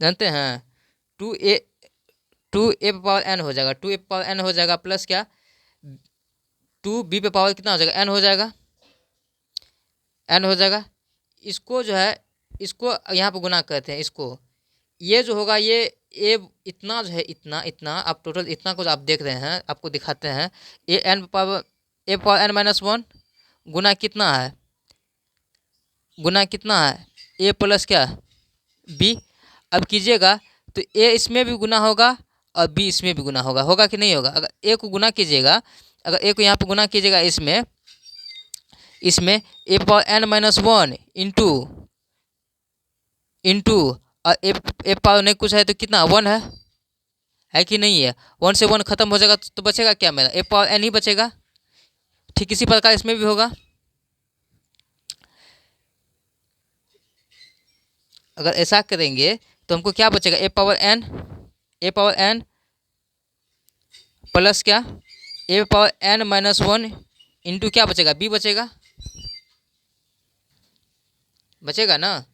जानते हैं, 2 ए पे पावर एन हो जाएगा, 2 ए पे पावर एन हो जाएगा प्लस क्या 2 बी पे पावर कितना हो जाएगा, एन हो जाएगा, एन हो जाएगा। इसको जो है इसको यहाँ पे गुना करते हैं, इसको ये जो होगा ये ए इतना जो है इतना इतना आप टोटल इतना को जो आप देख रहे हैं आपको दिखाते हैं, ए पावर एन माइनस वन गुना कितना है ए प्लस क्या बी। अब कीजिएगा तो ए इसमें भी गुना होगा और बी इसमें भी गुना होगा, होगा कि नहीं होगा? अगर ए को गुना कीजिएगा, अगर ए को यहाँ पे गुना कीजिएगा इसमें A power N minus one into और ए पावर नहीं कुछ है तो कितना 1 है कि नहीं है? 1 से 1 खत्म हो जाएगा तो बचेगा क्या मेरा, ए पावर एन ही बचेगा। ठीक इसी प्रकार इसमें भी होगा। अगर ऐसा करेंगे तो हमको क्या बचेगा, ए पावर एन प्लस क्या A power N minus one into क्या बचेगा, बी बचेगा ना,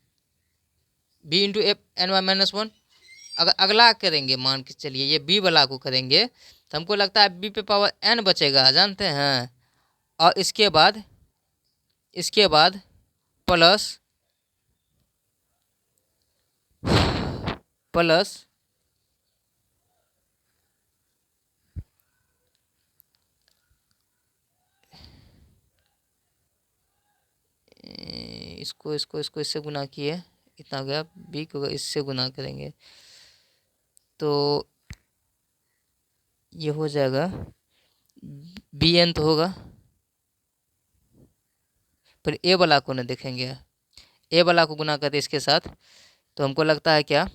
B into N Y minus one. अगर अगला करेंगे मान के चलिए ये बी वाला को करेंगे तो हमको लगता है बी पे पावर एन बचेगा, जानते हैं। और इसके बाद प्लस इसको इससे गुना किए इतना गया, बी को इससे गुना करेंगे तो ये हो जाएगा बी एन तो होगा, पर ए वाला को न देखेंगे, ए वाला को गुना करते इसके साथ तो हमको लगता है क्या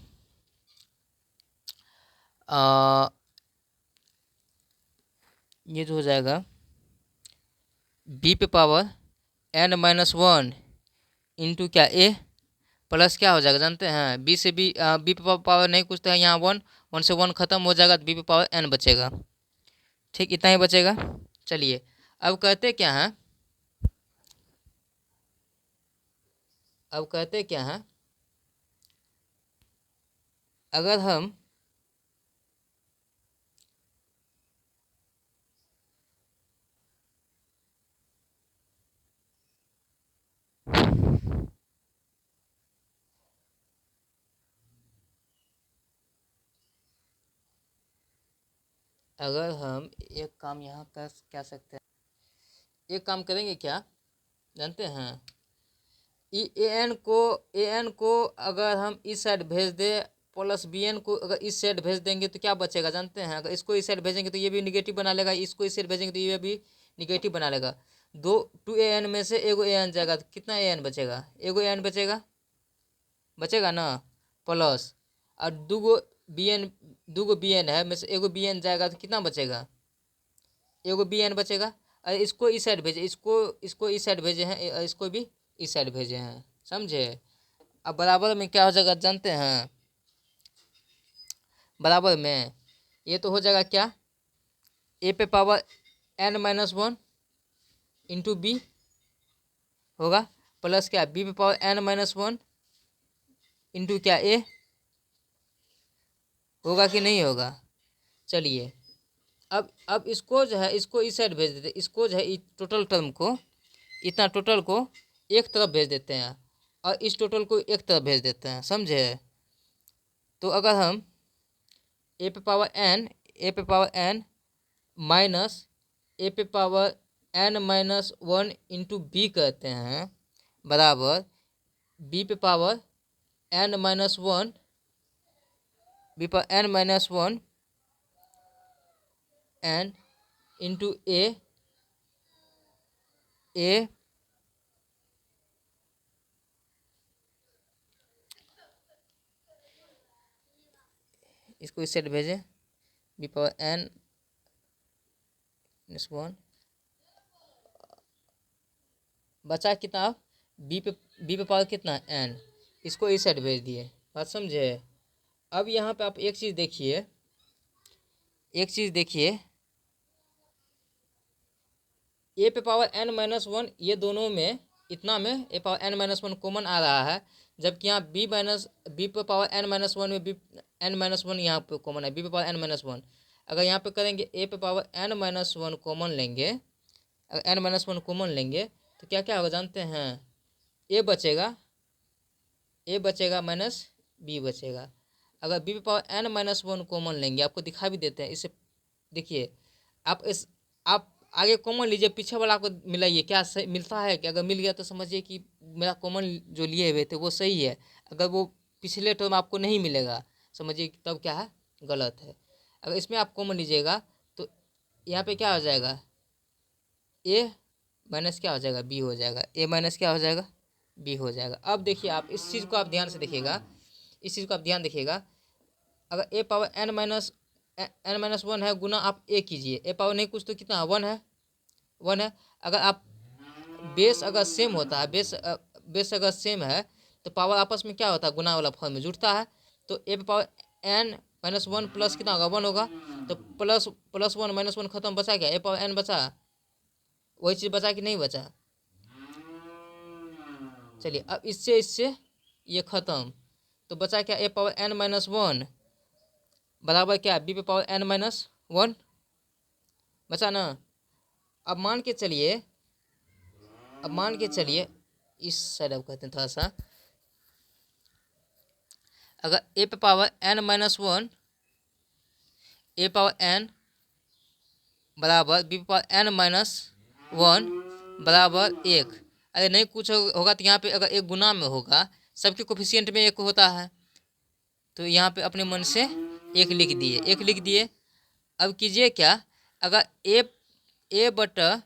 ये जो हो जाएगा बी पे power N minus one into क्या ए प्लस क्या हो जाएगा जानते हैं, बी से बी पे पावर नहीं कुछ तो है यहाँ 1 से 1 खत्म हो जाएगा तो बी पे पावर एन बचेगा। ठीक इतना ही बचेगा। चलिए अब कहते क्या हैं, अगर हम एक काम यहाँ कर क्या सकते हैं, एक काम करेंगे क्या जानते हैं, ए एन को अगर हम इस साइड भेज दें प्लस बी एन को अगर इस साइड भेज देंगे तो क्या बचेगा जानते हैं, अगर इसको इस साइड भेजेंगे तो ये भी निगेटिव बना लेगा, इसको इस साइड भेजेंगे तो ये भी निगेटिव बना लेगा। 2 में से एगो ए एन जाएगा तो कितना ए एन बचेगा, एगो ए एन बचेगा ना, प्लस और दूगो बी एन है में से एगो बी एन जाएगा तो कितना बचेगा, एगो बी एन बचेगा। और इसको इस साइड भेजे, इसको इस साइड भेजे हैं, इसको भी इस साइड भेजे हैं, समझे। अब बराबर में क्या हो जाएगा जानते हैं, बराबर में ये तो हो जाएगा क्या ए पे power N minus one into B होगा प्लस क्या बी पे power N minus one into क्या ए होगा कि नहीं होगा। चलिए अब इसको जो है इसको इस साइड भेज देते, इसको जो है टोटल टर्म को इतना टोटल को एक तरफ भेज देते हैं और इस टोटल को एक तरफ भेज देते हैं, समझे। तो अगर हम ए पे पावर एन माइनस ए पे power N minus one into B कहते हैं बराबर बी पे power N minus one N into A इसको इस साइड भेजें, बी पावर n माइनस 1, बचा कितना, बी पे पावर कितना n, इसको इस साइड भेज दिए। बात समझे। अब यहाँ पे आप एक चीज़ देखिए, ए पे पावर n माइनस 1, ये दोनों में इतना में ए पावर n माइनस 1 कॉमन आ रहा है, जबकि यहाँ बी पे पावर n माइनस 1 में बी n माइनस 1 यहाँ पे कॉमन है, बी पे पावर n माइनस 1। अगर यहाँ पे करेंगे ए पे पावर n माइनस 1 कॉमन लेंगे, अगर n माइनस 1 कॉमन लेंगे तो क्या क्या होगा जानते हैं, ए बचेगा माइनस बी बचेगा। अगर बी पे पावर n माइनस 1 कॉमन लेंगे, आपको दिखा भी देते हैं इसे, देखिए आप आगे कॉमन लीजिए, पीछे वाला को मिलाइए, क्या सही मिलता है कि, अगर मिल गया तो समझिए कि मेरा कॉमन जो लिए हुए थे वो सही है, अगर वो पिछले टर्म आपको नहीं मिलेगा समझिए तब क्या है, गलत है। अगर इसमें आप कॉमन लीजिएगा तो यहाँ पे क्या हो जाएगा, ए माइनस क्या हो जाएगा, बी हो जाएगा, ए माइनस क्या हो जाएगा, बी हो जाएगा। अब देखिए आप इस चीज़ को आप ध्यान से देखिएगा, अगर ए पावर n माइनस 1 है गुना आप ए कीजिए, ए पावर नहीं कुछ तो कितना 1 है। अगर आप बेस अगर सेम होता है, बेस अगर सेम है तो पावर आपस में क्या होता है, गुना वाला फॉर्म में जुड़ता है। तो ए पावर n माइनस 1 प्लस कितना होगा, 1 होगा, तो प्लस 1 माइनस 1 खत्म, बचा क्या, ए पावर n बचा, वही चीज़ बचा कि नहीं बचा। चलिए अब इससे ये खत्म, तो बचा क्या, ए पावर n माइनस 1 बराबर क्या, बी पे पावर n माइनस 1 बचा ना। अब मान के चलिए इस साइड अब कहते हैं थोड़ा सा, अगर ए पे पावर n माइनस 1, ए पावर n बराबर बी पे पावर n माइनस 1 बराबर 1। अरे नहीं कुछ होगा तो यहाँ पे अगर एक गुना में होगा, सबके कोफिशिएंट में एक होता है, तो यहाँ पे अपने मन से एक लिख दिए। अब कीजिए क्या, अगर ए बटा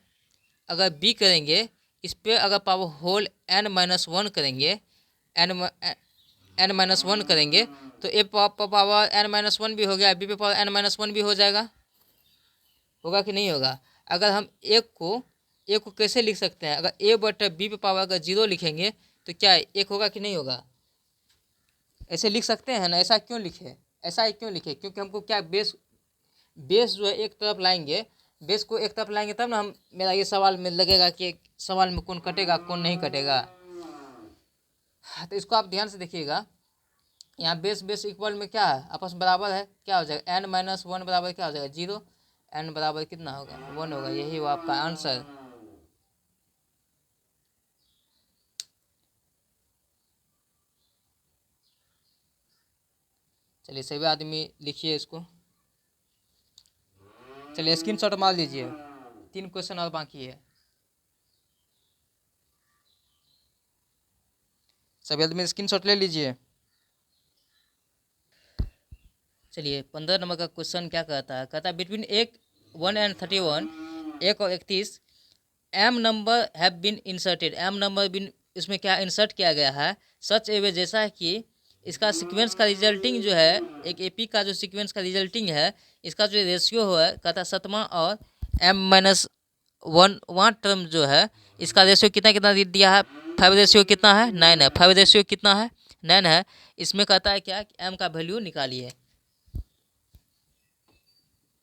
अगर बी करेंगे, इस पर अगर पावर होल n माइनस 1 करेंगे, n माइनस 1 करेंगे तो ए पावर n माइनस 1 भी हो गया, बी पे पावर n माइनस 1 भी हो जाएगा, होगा कि नहीं होगा। अगर हम एक को कैसे लिख सकते हैं, अगर ए बटा बी पे पावर अगर 0 लिखेंगे तो क्या एक होगा कि नहीं होगा, ऐसे लिख सकते हैं ना। ऐसा क्यों लिखे, क्योंकि हमको क्या बेस जो है एक तरफ लाएंगे, बेस को एक तरफ लाएंगे तब ना हम मेरा ये सवाल में लगेगा कि सवाल में कौन कटेगा कौन नहीं कटेगा। तो इसको आप ध्यान से देखिएगा, यहाँ बेस इक्वल में क्या है, आपस में बराबर है, क्या हो जाएगा, n माइनस 1 बराबर क्या हो जाएगा, 0, n बराबर कितना होगा, 1 होगा, यही हुआ आपका आंसर। चलिए सभी आदमी लिखिए इसको, चलिए स्क्रीनशॉट मार लीजिए, 3 क्वेश्चन और बाकी है, सभी आदमी स्क्रीनशॉट ले लीजिए। चलिए 15 नंबर का क्वेश्चन क्या कहता है बिटवीन 1 एंड 31, 1 और 31 M number have been inserted, M number been इसमें क्या इंसर्ट किया गया है, सच ए वे जैसा है कि इसका सीक्वेंस का रिजल्टिंग जो है, एक एपी का जो सीक्वेंस का रिजल्टिंग है, इसका जो रेशियो है कहता है 7वां और m माइनस 1 टर्म जो है, इसका रेशियो कितना दिया है, 5 रेशियो कितना है, 9 है, 5 रेशियो कितना है, 9 है। इसमें कहता है क्या, m का वैल्यू निकालिए,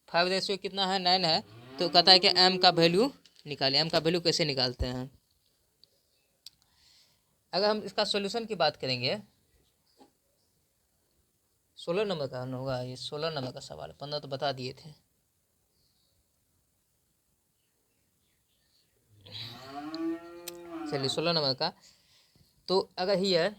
5 रेशियो कितना है, 9 है, तो कहता है कि m का वैल्यू निकालिए। m का वैल्यू कैसे निकालते हैं, अगर हम इसका सॉल्यूशन की बात करेंगे, 16 नंबर का होगा ये, 16 नंबर का सवाल, 15 तो बता दिए थे। चलिए 16 नंबर का, तो अगर हियर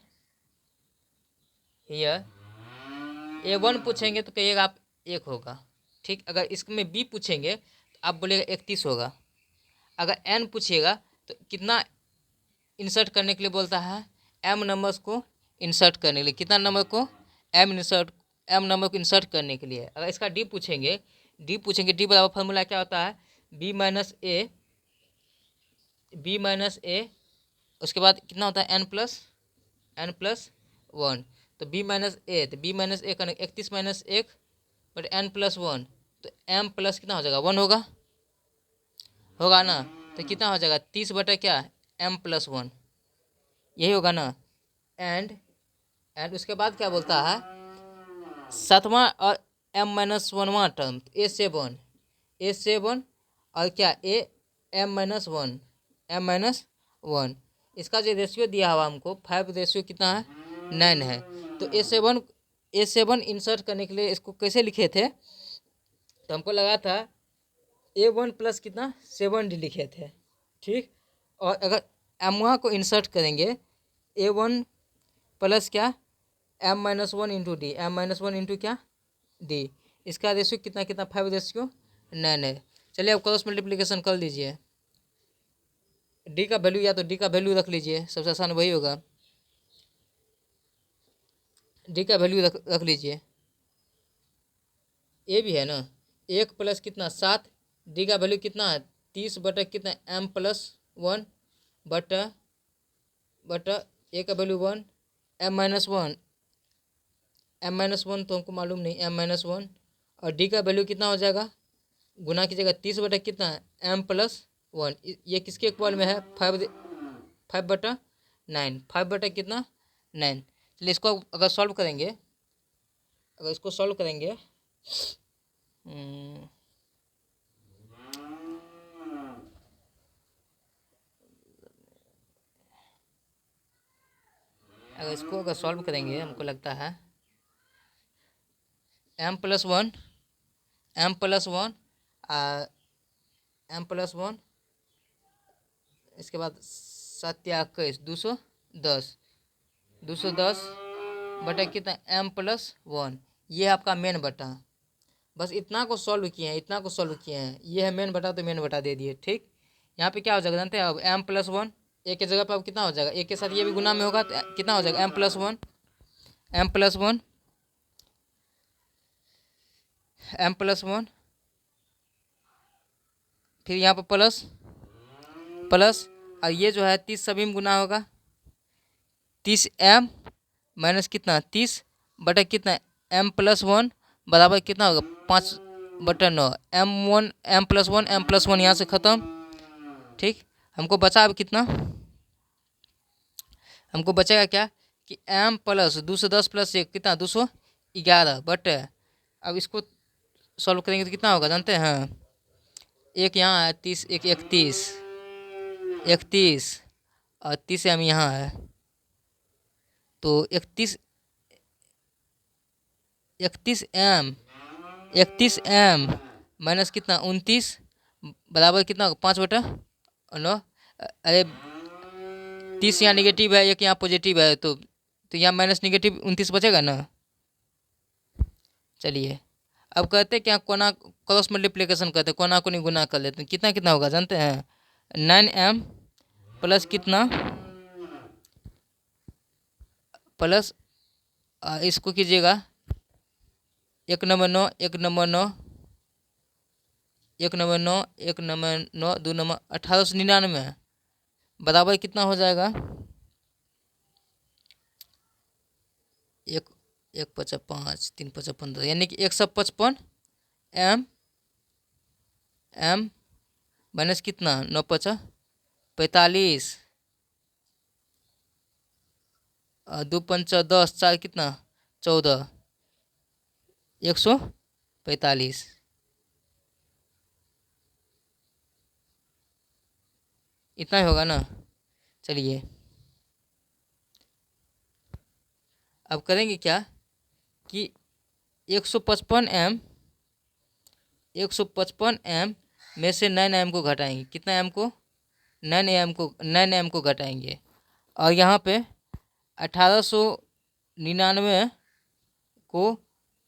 A1 पूछेंगे तो कहिएगा आप 1 होगा, ठीक। अगर इसमें B पूछेंगे तो आप बोलेगा 31 होगा। अगर N पूछिएगा तो कितना इंसर्ट करने के लिए बोलता है, M नंबर्स को इंसर्ट करने के लिए, कितना नंबर को, M नंबर को इंसर्ट करने के लिए। अगर इसका D पूछेंगे, D बराबर फार्मूला क्या होता है, B माइनस A, उसके बाद कितना होता है, n प्लस 1, तो B माइनस A, तो B माइनस A करने 31 माइनस 1 बट n+1, तो m प्लस कितना हो जाएगा 1 होगा ना। तो कितना हो जाएगा 30 बटा क्या m+1, यही होगा ना। एंड उसके बाद क्या बोलता है, सातवां और m-1वां टर्म a7 और क्या m-1 इसका जो रेशियो दिया हुआ हमको 5 रेशियो कितना है 9 है। तो a7 इंसर्ट करने के लिए इसको कैसे लिखे थे, तो हमको लगा था a1 प्लस कितना 7d लिखे थे, ठीक। और अगर m1 को इंसर्ट करेंगे a1 प्लस क्या m-1 into D, m-1 into क्या डी, इसका रेशियो कितना 5 रेशियो 9 है। चलिए अब क्रॉस मल्टीप्लिकेशन कर लीजिए, डी का वैल्यू या तो डी का वैल्यू रख लीजिए, सबसे आसान वही होगा, डी का वैल्यू रख लीजिए। ए भी है ना, 1 प्लस कितना 7, डी का वैल्यू कितना है 30 बटा कितना m+1 बटा ए का वैल्यू 1, m-1 तो हमको मालूम नहीं m-1, और डी का वैल्यू कितना हो जाएगा, गुना कीजिएगा 30 बटा कितना m+1, ये किसके इक्वल में है 5/9, 5 बटा कितना 9। चलिए इसको अगर सॉल्व करेंगे, अगर इसको सॉल्व करेंगे अगर सॉल्व करेंगे हमको लगता है m+1 इसके बाद 7×21 210 बटा कितना m+1, ये आपका मेन बटा। बस इतना को सॉल्व किए हैं, ये है मेन बटा, तो मेन बटा दे दिए, ठीक। यहाँ पे क्या हो जाएगा जानते हैं, अब m+1 एक के जगह पर अब कितना हो जाएगा, एक के साथ ये भी गुना में होगा तो कितना हो जाएगा m+1 फिर यहाँ पर प्लस और ये जो है 30 सभी में गुना होगा, 30m माइनस कितना 30 बटा कितना m+1 बराबर कितना होगा 5/9, m+1 यहाँ से ख़त्म, ठीक। हमको बचा अब कितना, हमको बचेगा क्या कि m प्लस 210 प्लस 1 कितना 211 बट अब इसको सॉल्व करेंगे तो कितना होगा जानते हैं, एक यहाँ है 30, एक 31 और 30m यहाँ है, तो 31m माइनस कितना 29 बराबर कितना होगा 5/9। अरे 30 यहाँ निगेटिव है, एक यहाँ पॉजिटिव है, तो यहाँ माइनस निगेटिव 29 बचेगा ना। चलिए अब कहते हैं क्या कोना क्रॉस मल्टीप्लिकेशन करते हैं, कोना को नहीं गुना कर लेते हैं, कितना कितना होगा जानते हैं 9m प्लस कितना प्लस इसको कीजिएगा 1 number 9 1 number 9 1 number 9 1 number 9 2 number 1899 बराबर कितना हो जाएगा, 1×5 3×5 यानी कि 155m माइनस कितना 9×5 2×5 10 4 कितना 14 145 इतना ही होगा ना। चलिए अब करेंगे क्या कि 155m में से 9m को घटाएंगे, कितना m को 9m को घटाएंगे, और यहाँ पे 1899 को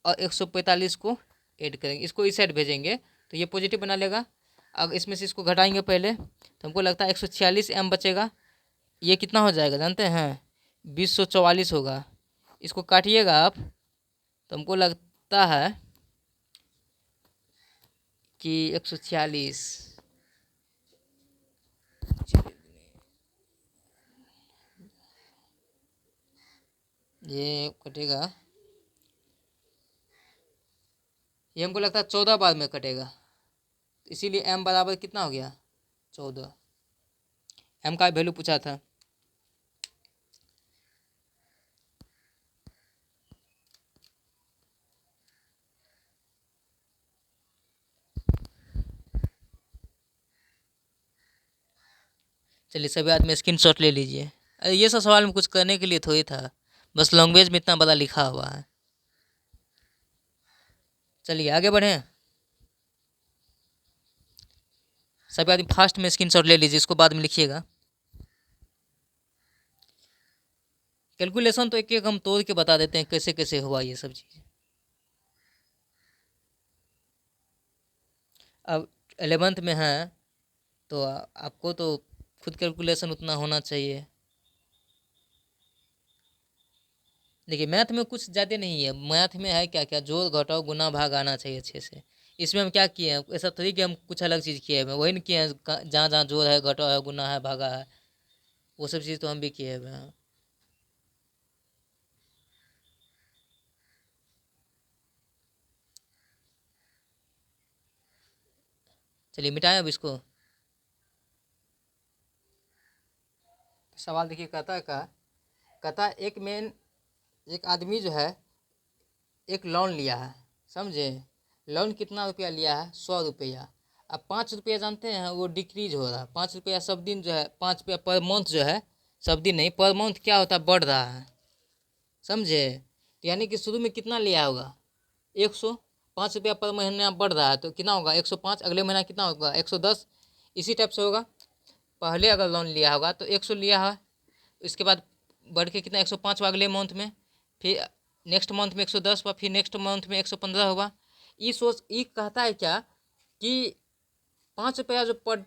और 145 को ऐड करेंगे, इसको इस साइड भेजेंगे तो ये पॉजिटिव बना लेगा। अब इसमें से इसको घटाएंगे पहले, तो हमको लगता है 146m बचेगा, ये कितना हो जाएगा जानते हैं 2044 होगा। इसको काटिएगा आप तो हमको लगता है कि 146 ये कटेगा ये हमको लगता है 14 बार में कटेगा, इसीलिए m बराबर कितना हो गया 14। m का वैल्यू पूछा था। चलिए सभी आदमी स्क्रीनशॉट ले लीजिए। अरे ये सब सवाल में कुछ करने के लिए थोड़ी था, बस लैंग्वेज में इतना बड़ा लिखा हुआ है। चलिए आगे बढ़ें। सभी आदमी फास्ट में स्क्रीनशॉट ले लीजिए, इसको बाद में लिखिएगा। कैलकुलेशन तो एक एक हम तोड़ के बता देते हैं कैसे कैसे हुआ ये सब चीज़। अब 11th में है तो आपको तो खुद कैलकुलेशन उतना होना चाहिए। देखिए मैथ में कुछ ज़्यादा नहीं है, मैथ में है क्या क्या जोड़ घटाओ गुना भाग आना चाहिए अच्छे से। इसमें हम क्या किए हैं, ऐसा थोड़ी कि हम कुछ अलग चीज़ किए हैं, वही नहीं किए हैं जहाँ जहाँ जोड़ है घटाओ है गुना है भागा है, वो सब चीज़ तो हम भी किए हुए हैं। चलिए मिटाएं अब इसको। सवाल देखिए कहता है एक आदमी जो है एक लोन लिया है, समझे। लोन कितना रुपया लिया है 100 रुपया। अब 5 रुपया जानते हैं वो डिक्रीज हो रहा है, 5 रुपया सब दिन जो है 5 रुपया पर मंथ जो है, सब दिन नहीं पर मंथ क्या होता है बढ़ रहा है, समझे। तो यानी कि शुरू में कितना लिया होगा 100, 5 रुपया पर महीना बढ़ रहा है तो कितना होगा 105, अगले महीना कितना होगा 110। इसी टाइप से होगा, पहले अगर लोन लिया होगा तो 100 लिया है, इसके बाद बढ़ के कितना 105 हुआ अगले मंथ में, फिर नेक्स्ट मंथ में 110 हुआ, फिर नेक्स्ट मंथ में 115 हुआ। ये कहता है क्या कि 5 रुपया जो पर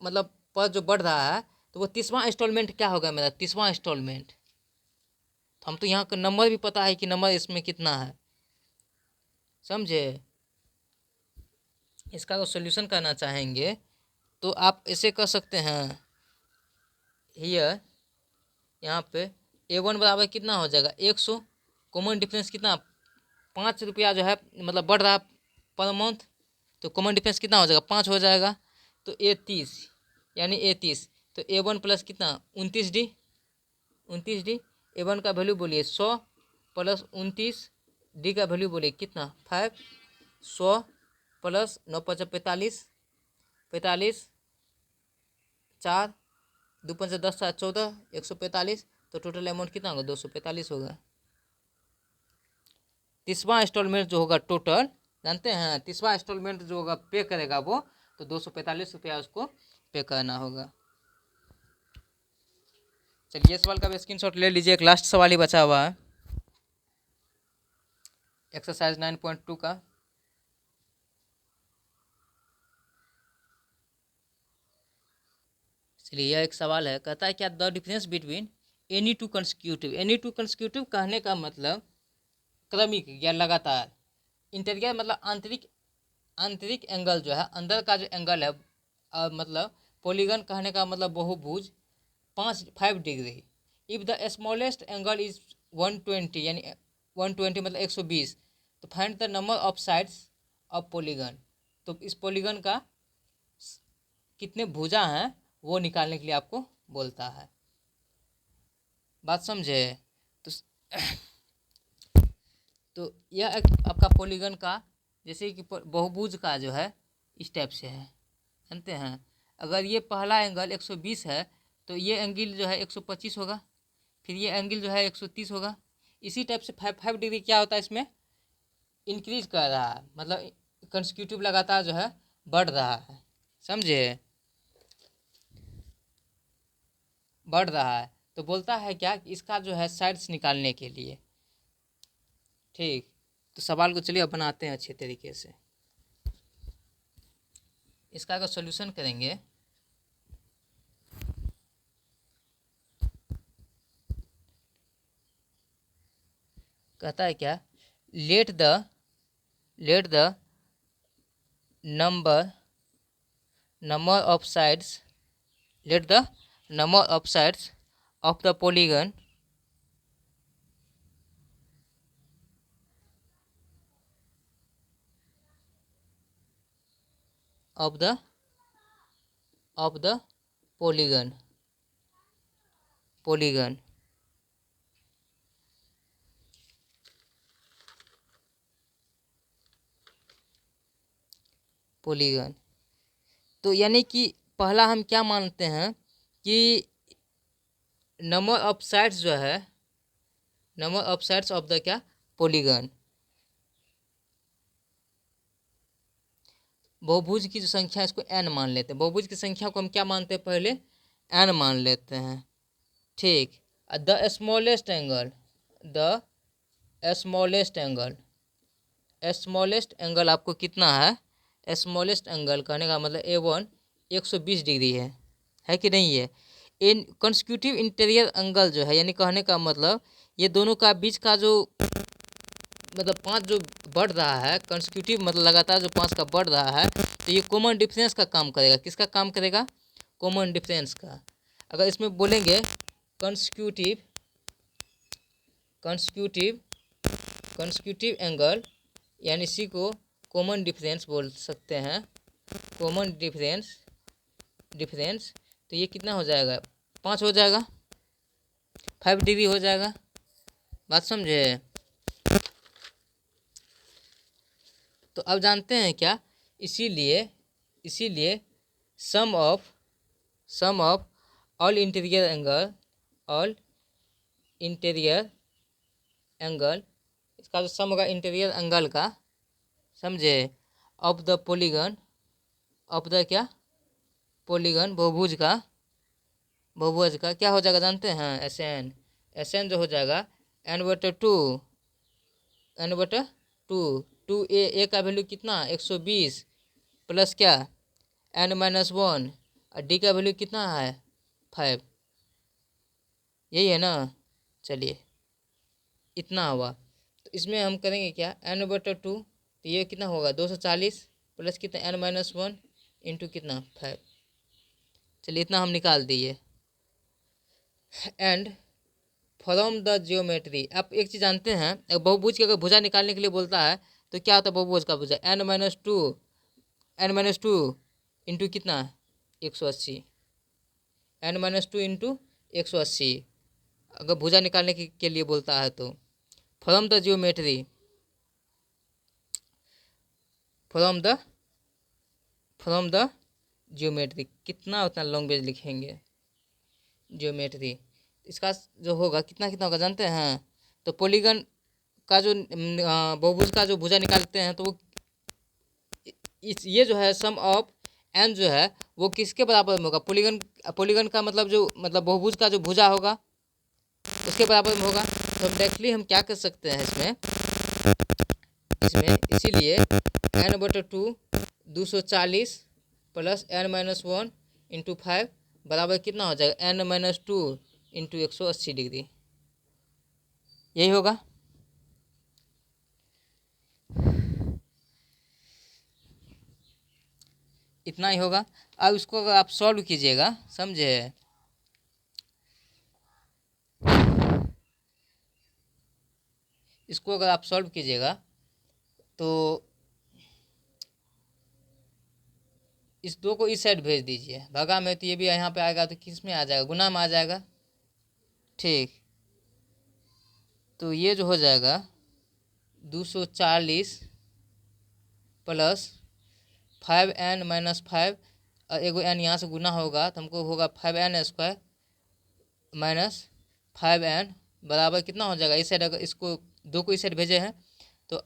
मतलब पर जो बढ़ रहा है तो वो 30वां इंस्टॉलमेंट क्या होगा मेरा 30वां इंस्टॉलमेंट। तो हम तो यहाँ का नंबर भी पता है कि नंबर इसमें कितना है, समझे। इसका अगर सोल्यूशन करना चाहेंगे तो आप ऐसे कर सकते हैं। हियर यहाँ पे A1 बराबर कितना हो जाएगा 100, कॉमन डिफरेंस कितना 5 रुपया जो है मतलब बढ़ रहा है पर मंथ, तो कॉमन डिफरेंस कितना हो जाएगा 5 हो जाएगा, तो A30 यानी A30, तो A1 प्लस कितना 29D, 29D। A1 का वैल्यू बोलिए 100 प्लस 29D का वैल्यू बोलिए कितना 5, 100 प्लस 9 5 45, 45 4 2 5 10 7 14 145, तो टोटल अमाउंट कितना होगा 245 होगा। 30वां इंस्टॉलमेंट जो होगा टोटल जानते हैं, 30वां इंस्टॉलमेंट जो होगा पे करेगा वो, तो 245 रुपया उसको पे करना होगा। चलिए सवाल का भी स्क्रीनशॉट ले लीजिए, एक लास्ट सवाल ही बचा हुआ है एक्सरसाइज 9.2 का। चलिए यह एक सवाल है, कहता है क्या the difference between any two consecutive कहने का मतलब क्रमिक या लगातार, इंटीरियर मतलब आंतरिक एंगल जो है अंदर का जो एंगल है मतलब पॉलीगन कहने का मतलब बहुभुज 5 degree. If the smallest angle is 120 यानी 120 मतलब 120, तो find the number of sides of polygon. तो इस पॉलीगन का कितने भुजा हैं वो निकालने के लिए आपको बोलता है, बात समझे। तो तो यह एक आपका पॉलीगन का जैसे कि बहुभुज का जो है इस टाइप से है, जानते हैं। अगर ये पहला एंगल 120 है तो ये एंगल जो है 125 होगा, फिर ये एंगल जो है 130 होगा। इसी टाइप से 5 डिग्री क्या होता है इसमें इंक्रीज कर रहा है, मतलब कंसेक्यूटिव लगातार जो है बढ़ रहा है, समझे, बढ़ रहा है। तो बोलता है क्या कि इसका जो है साइड्स निकालने के लिए, ठीक। तो सवाल को चलिए अब बनाते हैं अच्छे तरीके से। इसका अगर सॉल्यूशन करेंगे कहता है क्या let the number of sides let the number of sides of the polygon of the polygon तो यानी कि पहला हम क्या मानते हैं कि नंबर ऑफ साइड्स जो है, number of sides of the क्या पॉलीगन, बहुभुज की जो संख्या है इसको n मान लेते हैं। बहुभुज की संख्या को हम क्या मानते हैं, पहले n मान लेते हैं। ठीक, the smallest angle, the smallest angle आपको कितना है, स्मॉलेस्ट एंगल कहने का मतलब A1 120 डिग्री है कि नहीं है। इन कंसेक्यूटिव इंटीरियर एंगल जो है, यानी कहने का मतलब ये दोनों का बीच का जो मतलब 5 जो बढ़ रहा है, कंसेक्यूटिव मतलब लगातार जो 5 का बढ़ रहा है, तो ये कॉमन डिफरेंस का काम करेगा। किसका काम करेगा, कॉमन डिफरेंस का। अगर इसमें बोलेंगे कंसेक्यूटिव एंगल, यानी इसी को कॉमन डिफरेंस बोल सकते हैं, कॉमन डिफरेंस। तो ये कितना हो जाएगा, 5 हो जाएगा, 5 डिग्री हो जाएगा। बात समझे। तो अब जानते हैं क्या, इसीलिए सम ऑफ ऑल इंटीरियर एंगल, इसका जो सम होगा इंटीरियर एंगल का, समझे, of the polygon, of the क्या पॉलीगन, बहुभुज का क्या हो जाएगा जानते हैं, एस एन जो हो जाएगा n/2, टू ए का वैल्यू कितना 120 प्लस क्या n-1 और डी का वैल्यू कितना है 5, यही है ना। चलिए इतना हुआ, तो इसमें हम करेंगे क्या n/2, तो ये कितना होगा 240 प्लस कितना n-1 इंटू कितना 5। चलिए इतना हम निकाल दिए। एंड फ्रॉम द जियोमेट्री, आप एक चीज़ जानते हैं, बहुभुज की अगर भुजा निकालने के लिए बोलता है तो क्या होता है बहुभुज का भुजा, n-2 इंटू कितना 180, n-2 इंटू 180 अगर भुजा निकालने के लिए बोलता है तो। फ्रॉम द जियोमेट्री, कितना उतना लैंग्वेज लिखेंगे जियोमेट्री, इसका जो होगा कितना होगा जानते हैं। तो पॉलीगन का जो बहुभुज का जो भुजा निकालते हैं तो वो ये जो है सम ऑफ एन जो है वो किसके बराबर में होगा, पॉलीगन का मतलब जो बहुभुज का जो भुजा होगा उसके बराबर में होगा। तो हम डायरेक्टली हम क्या कर सकते हैं इसमें इसीलिए n/2 240 प्लस n-1 इंटू 5 बराबर कितना हो जाएगा n-2 इंटू 180 डिग्री, यही होगा। इतना ही होगा। अब इसको अगर आप सॉल्व कीजिएगा, समझे, इसको अगर आप सॉल्व कीजिएगा तो इस 2 को इस साइड भेज दीजिए, भागा में तो ये भी यहाँ पे आएगा तो किस में आ जाएगा, गुना में आ जाएगा। ठीक, तो ये जो हो जाएगा 240 प्लस 5n-5 और एगो n यहाँ से गुना होगा तो हमको होगा 5n² माइनस 5n बराबर कितना हो जाएगा, इस साइड अगर इसको 2 को इस साइड भेजे हैं तो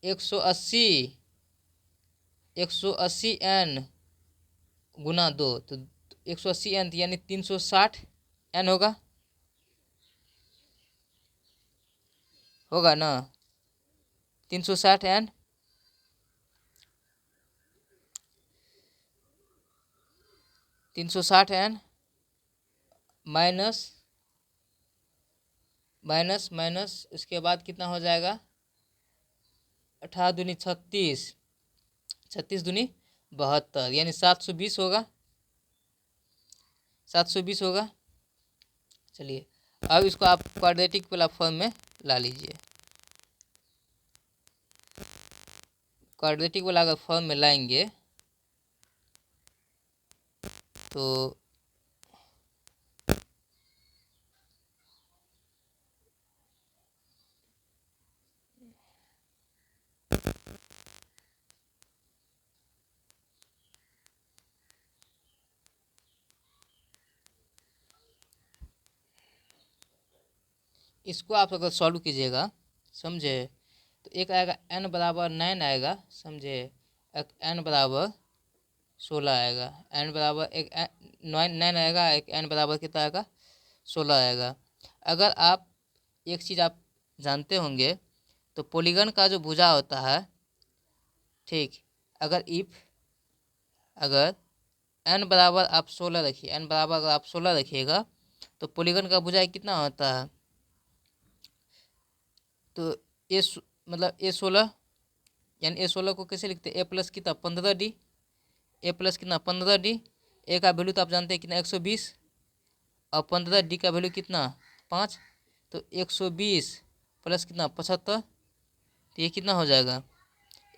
180 n गुना 2 तो 180 n यानी 360 n होगा ना 360 n। माइनस इसके बाद कितना हो जाएगा 18 दूनी 36, 36 दूनी 72 यानी 720 होगा, 720 होगा। चलिए अब इसको आप क्वाड्रेटिक वाला फॉर्म में ला लीजिए। क्वाड्रेटिक वाला अगर फॉर्म में लाएंगे तो इसको आप अगर सॉल्व कीजिएगा, समझे, तो एक आएगा n बराबर 9 आएगा, समझे, एक n बराबर 16 आएगा, n बराबर एक 9 आएगा, एक n बराबर कितना आएगा 16 आएगा। अगर आप एक चीज़ आप जानते होंगे, तो पॉलीगन का जो भुजा होता है, ठीक, अगर n बराबर आप 16 रखिए, n बराबर अगर आप 16 रखिएगा तो पॉलीगन का भुजा कितना होता है, तो मतलब A16, यानी A16 को कैसे लिखते हैं, a प्लस कितना 15D, a प्लस कितना 15D, ए का वैल्यू तो आप जानते हैं कितना 120, और 15D का वैल्यू कितना 5, तो 120 प्लस कितना 75, तो ये कितना हो जाएगा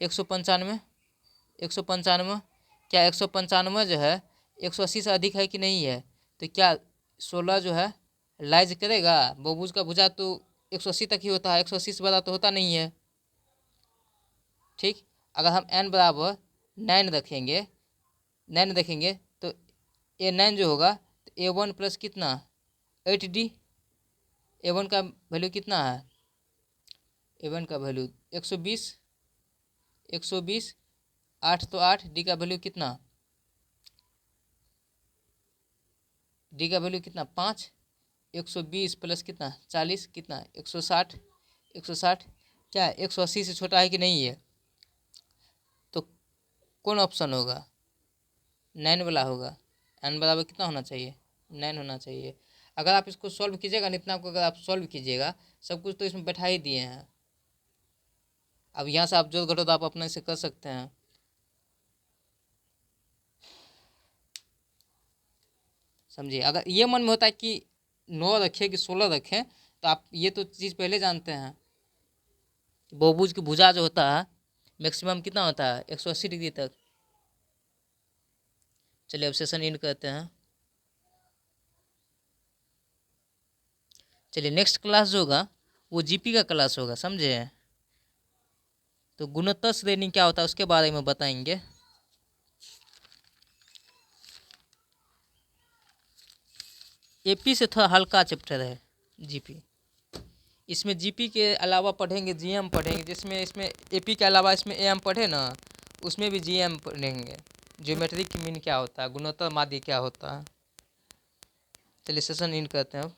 195। 195, क्या 195 जो है 180 से अधिक है कि नहीं है, तो क्या 16 जो है लाइज करेगा, बहुभुज का भुजा तो 180 तक ही होता है, 180 से बड़ा तो होता नहीं है, ठीक। अगर हम n बराबर 9 रखेंगे, 9 रखेंगे तो A9 जो होगा तो A1 प्लस कितना 8D, A1 का वैल्यू कितना है, A1 का वैल्यू 120, 120, 8 तो 8, D का वैल्यू कितना, D का वैल्यू कितना 5, 120 प्लस कितना 40 कितना 160, 160, क्या 180 से छोटा है कि नहीं है, तो कौन ऑप्शन होगा 9 वाला होगा, n बराबर कितना होना चाहिए 9 होना चाहिए। अगर आप इसको सॉल्व कीजिएगा, इतना को अगर आप सॉल्व कीजिएगा, सब कुछ तो इसमें बैठा ही दिए हैं, अब यहाँ से आप जोड़ घटाओ तो आप अपने से कर सकते हैं। समझिए, अगर ये मन में होता है कि 9 रखें कि 16 रखें, तो आप ये तो चीज़ पहले जानते हैं, बहुभुज की भुजा जो होता है मैक्सिमम कितना होता है 180 डिग्री तक। चलिए अब सेशन इन करते हैं। चलिए नेक्स्ट क्लास जो होगा वो जीपी का क्लास होगा, समझे, तो गुणोत्तर श्रेणी क्या होता है उसके बारे में बताएंगे। एपी से थोड़ा हल्का चैप्टर है जीपी, इसमें जीपी के अलावा पढ़ेंगे जीएम पढ़ेंगे, जिसमें इसमें एपी के अलावा इसमें एएम पढ़े ना, उसमें भी जीएम पढ़ेंगे, ज्योमेट्रिक मीन क्या होता है, गुणोत्तर माध्य क्या होता है। चलिए सेशन इन करते हैं अब।